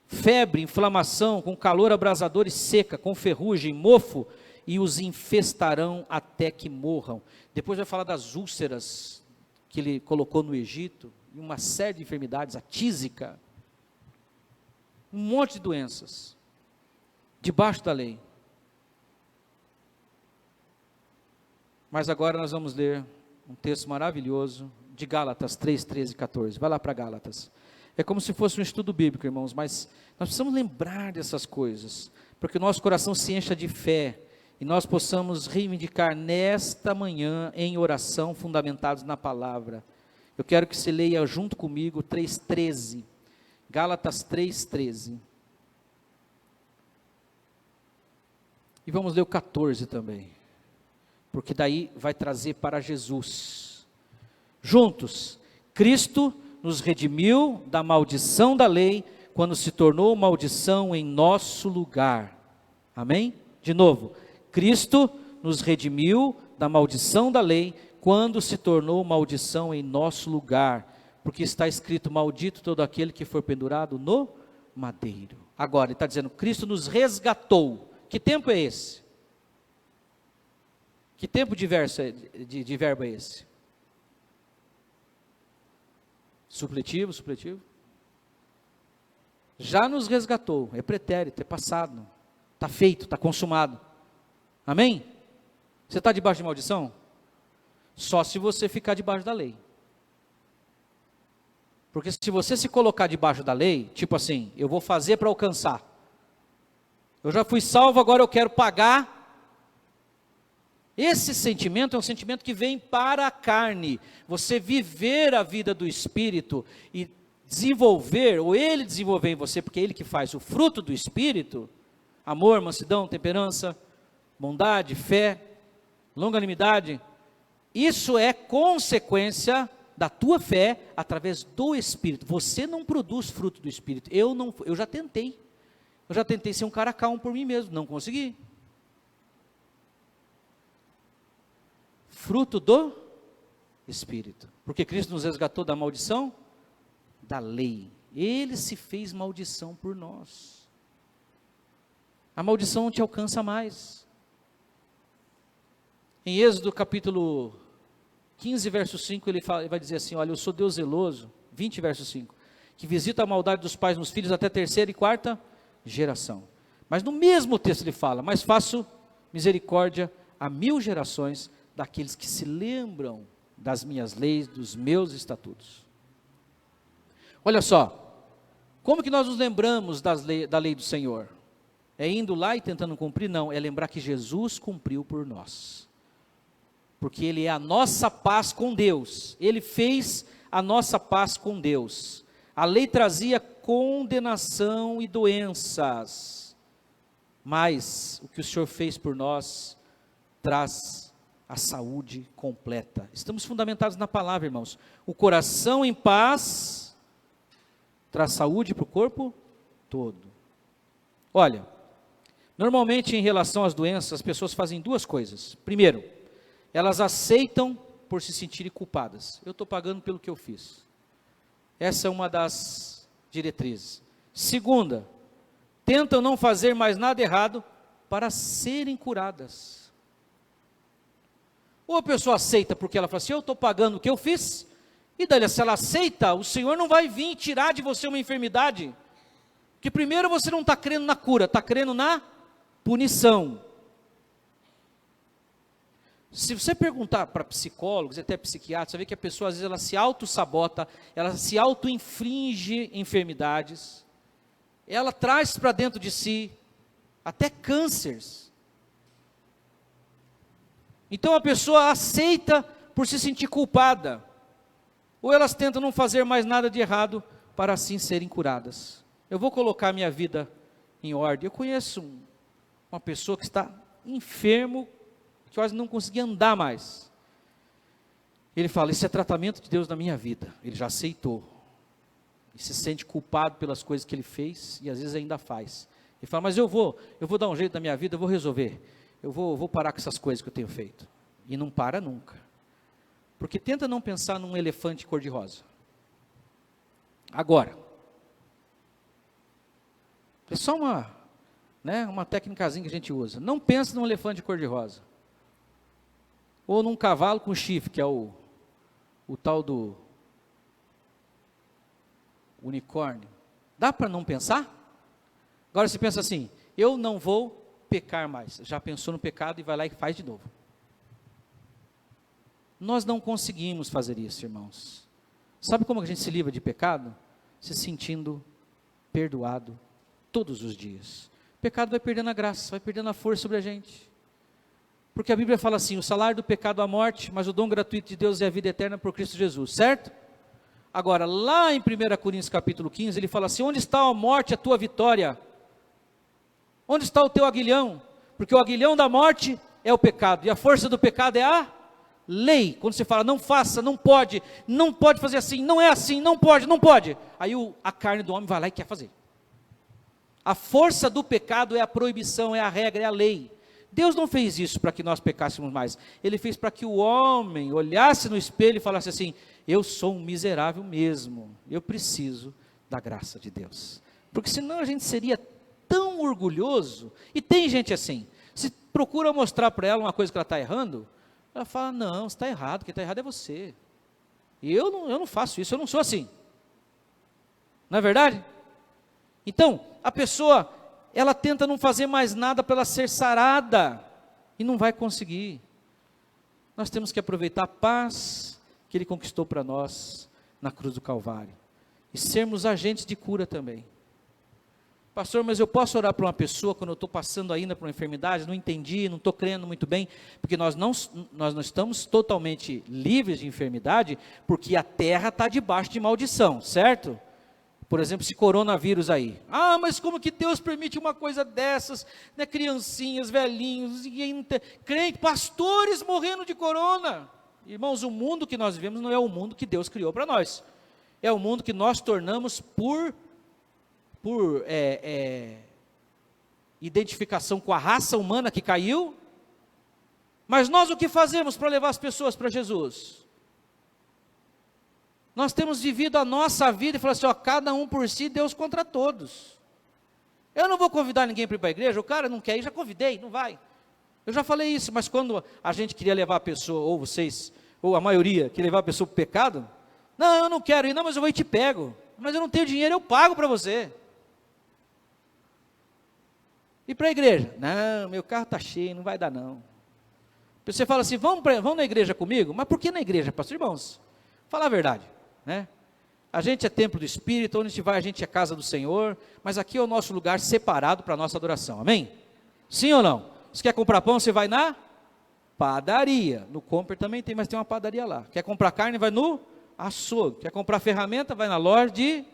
febre, inflamação, com calor abrasador e seca, com ferrugem, mofo, e os infestarão até que morram. Depois vai falar das úlceras que ele colocou no Egito, e uma série de enfermidades, a tísica, um monte de doenças, debaixo da lei. Mas agora nós vamos ler um texto maravilhoso de Gálatas 3, 13 e 14. Vai lá para Gálatas. É como se fosse um estudo bíblico, irmãos, mas nós precisamos lembrar dessas coisas, porque o nosso coração se encha de fé, e nós possamos reivindicar nesta manhã, em oração, fundamentados na palavra. Eu quero que você leia junto comigo 3,13, Gálatas 3,13. E vamos ler o 14 também, porque daí vai trazer para Jesus. Juntos, Cristo nos redimiu da maldição da lei, quando se tornou maldição em nosso lugar. Amém? De novo, Cristo nos redimiu da maldição da lei, quando se tornou maldição em nosso lugar, porque está escrito, maldito todo aquele que for pendurado no madeiro. Agora, ele está dizendo, Cristo nos resgatou. Que tempo é esse? Que tempo de verbo é esse? Supletivo. Já nos resgatou, é pretérito, é passado, está feito, está consumado. Amém? Você está debaixo de maldição? Só se você ficar debaixo da lei. Porque se você se colocar debaixo da lei, tipo assim, eu vou fazer para alcançar. Eu já fui salvo, agora eu quero pagar. Esse sentimento é um sentimento que vem para a carne. Você viver a vida do Espírito e desenvolver, ou Ele desenvolver em você, porque é Ele que faz o fruto do Espírito, amor, mansidão, temperança, bondade, fé, longanimidade, isso é consequência da tua fé através do Espírito. Você não produz fruto do Espírito. Eu já tentei. Eu já tentei ser um cara calmo por mim mesmo, não consegui. Fruto do Espírito. Porque Cristo nos resgatou da maldição da lei. Ele se fez maldição por nós. A maldição não te alcança mais. Em Êxodo capítulo 15, verso 5, ele vai dizer assim, olha, eu sou Deus zeloso, 20, verso 5, que visita a maldade dos pais nos filhos até terceira e quarta geração. Mas no mesmo texto ele fala, mas faço misericórdia a 1000 gerações daqueles que se lembram das minhas leis, dos meus estatutos. Olha só, como que nós nos lembramos da lei do Senhor? É indo lá e tentando cumprir? Não, é lembrar que Jesus cumpriu por nós. Porque Ele é a nossa paz com Deus. Ele fez a nossa paz com Deus. A lei trazia condenação e doenças. Mas o que o Senhor fez por nós traz a saúde completa. Estamos fundamentados na palavra, irmãos. O coração em paz traz saúde para o corpo todo. Olha, normalmente em relação às doenças, as pessoas fazem duas coisas. Primeiro, elas aceitam por se sentirem culpadas. Eu estou pagando pelo que eu fiz. Essa é uma das diretrizes. Segunda, tentam não fazer mais nada errado para serem curadas. Ou a pessoa aceita porque ela fala assim, eu estou pagando o que eu fiz, e daí se ela aceita, o Senhor não vai vir tirar de você uma enfermidade, que primeiro você não está crendo na cura, está crendo na punição. Se você perguntar para psicólogos, até psiquiatras, você vê que a pessoa às vezes ela se auto-sabota, ela se auto-infringe enfermidades, ela traz para dentro de si até cânceres. Então a pessoa aceita por se sentir culpada, ou elas tentam não fazer mais nada de errado para assim serem curadas. Eu vou colocar minha vida em ordem. Eu conheço uma pessoa que está enfermo, que quase não conseguia andar mais. Ele fala, isso é tratamento de Deus na minha vida. Ele já aceitou. E se sente culpado pelas coisas que ele fez, e às vezes ainda faz. Ele fala, mas eu vou dar um jeito na minha vida, eu vou resolver. Eu vou parar com essas coisas que eu tenho feito. E não para nunca. Porque tenta não pensar num elefante cor-de-rosa. Agora, é só uma técnicazinha que a gente usa. Não pensa num elefante cor-de-rosa. Ou num cavalo com chifre, que é o tal do unicórnio. Dá para não pensar? Agora você pensa assim, eu não vou pecar mais. Já pensou no pecado e vai lá e faz de novo. Nós não conseguimos fazer isso, irmãos. Sabe como a gente se livra de pecado? Se sentindo perdoado todos os dias. O pecado vai perdendo a graça, vai perdendo a força sobre a gente. Porque a Bíblia fala assim, o salário do pecado é a morte, mas o dom gratuito de Deus é a vida eterna por Cristo Jesus, certo? Agora, lá em 1 Coríntios capítulo 15, ele fala assim, onde está a morte, a tua vitória? Onde está o teu aguilhão? Porque o aguilhão da morte é o pecado, e a força do pecado é a lei. Quando você fala, não faça, não pode fazer assim, não é assim, não pode. Aí a carne do homem vai lá e quer fazer. A força do pecado é a proibição, é a regra, é a lei. Deus não fez isso para que nós pecássemos mais. Ele fez para que o homem olhasse no espelho e falasse assim, eu sou um miserável mesmo. Eu preciso da graça de Deus. porque senão a gente seria tão orgulhoso. E tem gente assim, se procura mostrar para ela uma coisa que ela está errando, ela fala, não, você está errado, quem está errado é você. E eu não faço isso, eu não sou assim. Não é verdade? Então, a pessoa, ela tenta não fazer mais nada para ela ser sarada, e não vai conseguir. Nós temos que aproveitar a paz que Ele conquistou para nós na cruz do Calvário, e sermos agentes de cura também. Pastor, mas eu posso orar para uma pessoa quando eu estou passando ainda por uma enfermidade, não entendi, não estou crendo muito bem, porque nós não estamos totalmente livres de enfermidade, porque a terra está debaixo de maldição, certo? Por exemplo, esse coronavírus aí. Ah, mas como que Deus permite uma coisa dessas, né? Criancinhas, velhinhos, crentes, pastores morrendo de corona. Irmãos, o mundo que nós vivemos não é o mundo que Deus criou para nós. É o mundo que nós tornamos por identificação com a raça humana que caiu. Mas nós o que fazemos para levar as pessoas para Jesus? Nós temos vivido a nossa vida e falado assim, ó, cada um por si, Deus contra todos. Eu não vou convidar ninguém para ir para a igreja, o cara não quer ir, já convidei, não vai. Eu já falei isso, mas quando a gente queria levar a pessoa, ou vocês, ou a maioria, queria levar a pessoa para o pecado, não, eu não quero ir, não, mas eu vou e te pego. Mas eu não tenho dinheiro, eu pago para você. E para a igreja? Não, meu carro está cheio, não vai dar não. Você fala assim, vamos na igreja comigo? Mas por que na igreja, pastor? Irmãos, fala a verdade, né? A gente é templo do Espírito, onde a gente vai, a gente é casa do Senhor, mas aqui é o nosso lugar separado para a nossa adoração, amém? Sim ou não? Você quer comprar pão, você vai na padaria. No Comper também tem, mas tem uma padaria lá. Quer comprar carne, vai no açougue. Quer comprar ferramenta, vai na loja de...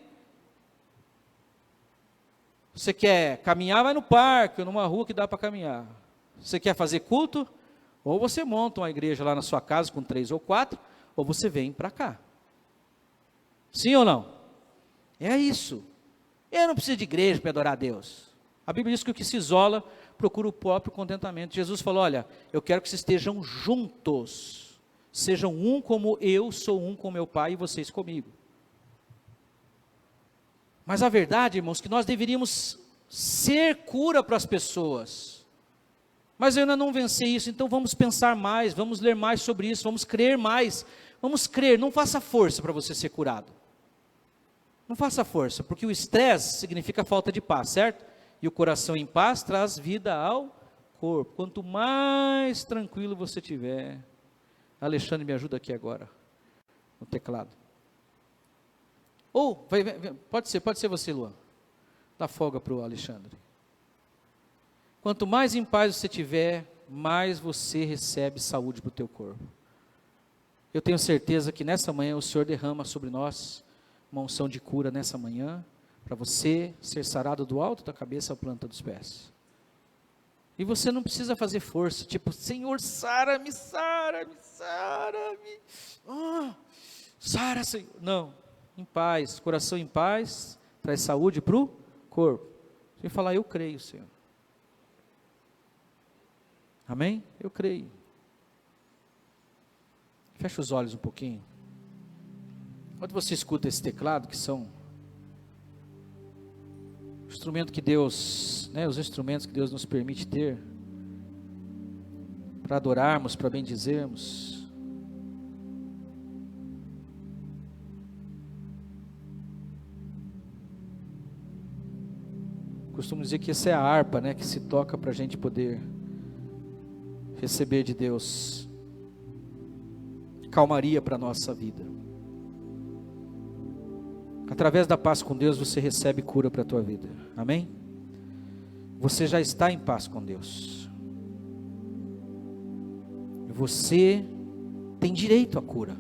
Você quer caminhar, vai no parque, ou numa rua que dá para caminhar. Você quer fazer culto? Ou você monta uma igreja lá na sua casa com 3 ou 4, ou você vem para cá. Sim ou não? É isso. Eu não preciso de igreja para adorar a Deus. A Bíblia diz que o que se isola procura o próprio contentamento. Jesus falou, olha, eu quero que vocês estejam juntos. Sejam um como eu sou um com meu Pai e vocês comigo. Mas a verdade, irmãos, que nós deveríamos ser cura para as pessoas. Mas eu ainda não venci isso, então vamos pensar mais, vamos ler mais sobre isso, vamos crer mais. Vamos crer, não faça força para você ser curado. Não faça força, porque o estresse significa falta de paz, certo? E o coração em paz traz vida ao corpo. Quanto mais tranquilo você tiver. Alexandre, me ajuda aqui agora, no teclado. Ou, pode ser você, Luan. Dá folga para o Alexandre. Quanto mais em paz você tiver, mais você recebe saúde para o teu corpo. Eu tenho certeza que nessa manhã o Senhor derrama sobre nós uma unção de cura nessa manhã, para você ser sarado do alto da cabeça à planta dos pés. E você não precisa fazer força, tipo, Senhor, sara-me, sara-me, sara-me. Sara, Senhor. Não, em paz, coração em paz, traz saúde para o corpo. Você vai falar, eu creio, Senhor. Amém? Eu creio. Fecha os olhos um pouquinho. Quando você escuta esse teclado, que são o instrumento que Deus, né, os instrumentos que Deus nos permite ter, para adorarmos, para bendizermos. Costumo dizer que essa é a harpa, né, que se toca para a gente poder receber de Deus calmaria para a nossa vida. Através da paz com Deus você recebe cura para a tua vida, amém? Você já está em paz com Deus. Você tem direito à cura,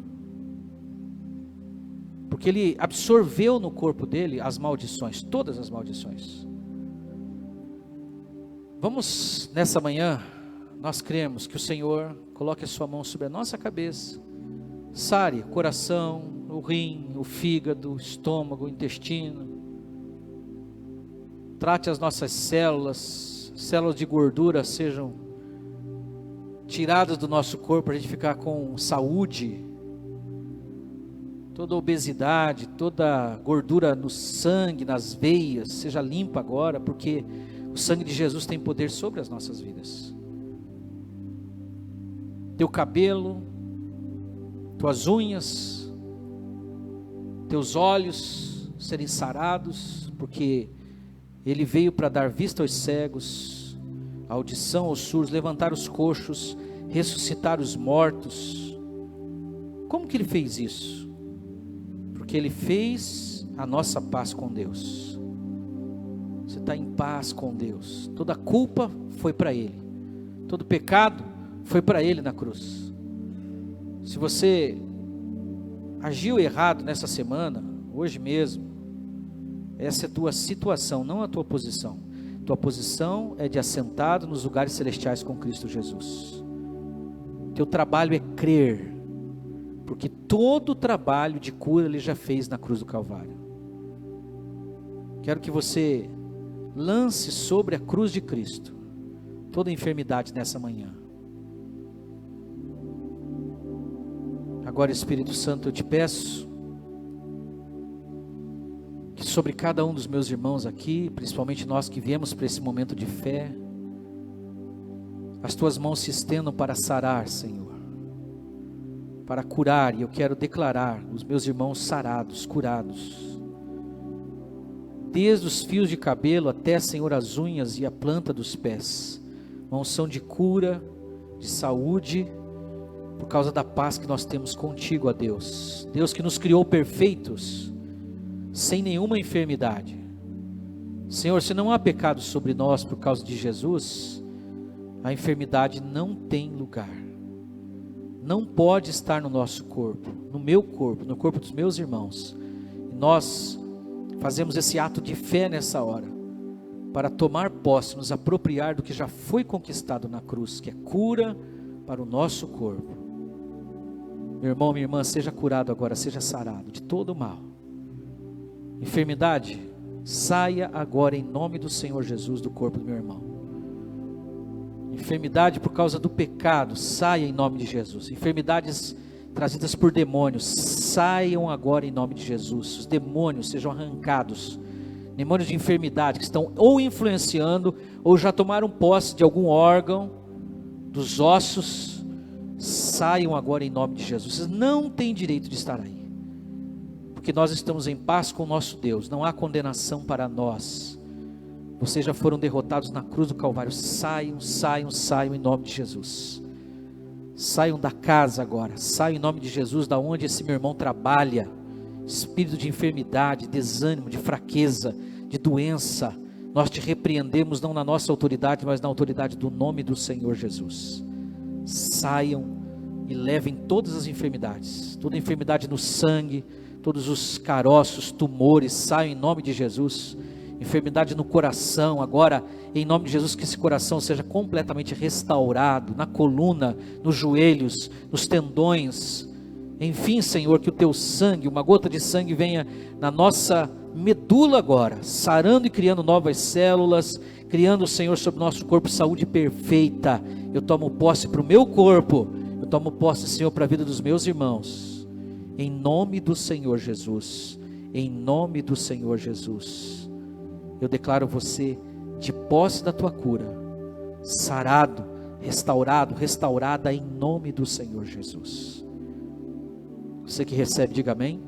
porque Ele absorveu no corpo dele as maldições, todas as maldições. Vamos nessa manhã, nós cremos que o Senhor coloque a sua mão sobre a nossa cabeça, sare o coração, o rim, o fígado, o estômago, o intestino, trate as nossas células de gordura sejam tiradas do nosso corpo, para a gente ficar com saúde, toda obesidade, toda gordura no sangue, nas veias, seja limpa agora, porque o sangue de Jesus tem poder sobre as nossas vidas. Teu cabelo, tuas unhas, teus olhos serem sarados, porque Ele veio para dar vista aos cegos, audição aos surdos, levantar os coxos, ressuscitar os mortos. Como que Ele fez isso? Porque Ele fez a nossa paz com Deus. Você está em paz com Deus. Toda culpa foi para Ele, todo pecado foi para Ele na cruz. Se você agiu errado nessa semana, hoje mesmo, essa é a tua situação, não a tua posição. Tua posição é de assentado nos lugares celestiais com Cristo Jesus. Teu trabalho é crer, porque todo o trabalho de cura Ele já fez na cruz do Calvário. Quero que você lance sobre a cruz de Cristo toda enfermidade nessa manhã. Agora, Espírito Santo, eu te peço que sobre cada um dos meus irmãos aqui, principalmente nós que viemos para esse momento de fé, as tuas mãos se estendam para sarar, Senhor, para curar. E eu quero declarar os meus irmãos sarados, curados, desde os fios de cabelo até, Senhor, as unhas e a planta dos pés. Uma unção de cura, de saúde, por causa da paz que nós temos contigo, ó Deus. Deus que nos criou perfeitos, sem nenhuma enfermidade. Senhor, se não há pecado sobre nós por causa de Jesus, a enfermidade não tem lugar. Não pode estar no nosso corpo, no meu corpo, no corpo dos meus irmãos. E nós fazemos esse ato de fé nessa hora, para tomar posse, nos apropriar do que já foi conquistado na cruz, que é cura para o nosso corpo. Meu irmão, minha irmã, seja curado agora, seja sarado de todo o mal. Enfermidade, saia agora em nome do Senhor Jesus do corpo do meu irmão. Enfermidade por causa do pecado, saia em nome de Jesus. Enfermidades trazidas por demônios, saiam agora em nome de Jesus. Os demônios sejam arrancados. Demônios de enfermidade que estão ou influenciando ou já tomaram posse de algum órgão dos ossos, saiam agora em nome de Jesus. Vocês não têm direito de estar aí, porque nós estamos em paz com o nosso Deus. Não há condenação para nós. Vocês já foram derrotados na cruz do Calvário. Saiam, saiam, saiam em nome de Jesus. Saiam da casa agora. Saiam em nome de Jesus da onde esse meu irmão trabalha. Espírito de enfermidade, desânimo, de fraqueza, de doença, nós te repreendemos não na nossa autoridade, mas na autoridade do nome do Senhor Jesus. Saiam e levem todas as enfermidades, toda enfermidade no sangue, todos os caroços, tumores, saiam em nome de Jesus. Enfermidade no coração, agora em nome de Jesus, que esse coração seja completamente restaurado, na coluna, nos joelhos, nos tendões. Enfim, Senhor, que o teu sangue, uma gota de sangue venha na nossa medula agora, sarando e criando novas células, criando, Senhor, sobre o nosso corpo saúde perfeita. Eu tomo posse para o meu corpo, eu tomo posse, Senhor, para a vida dos meus irmãos, em nome do Senhor Jesus, em nome do Senhor Jesus. Eu declaro você de posse da tua cura, sarado, restaurado, restaurada em nome do Senhor Jesus. Você que recebe, diga amém.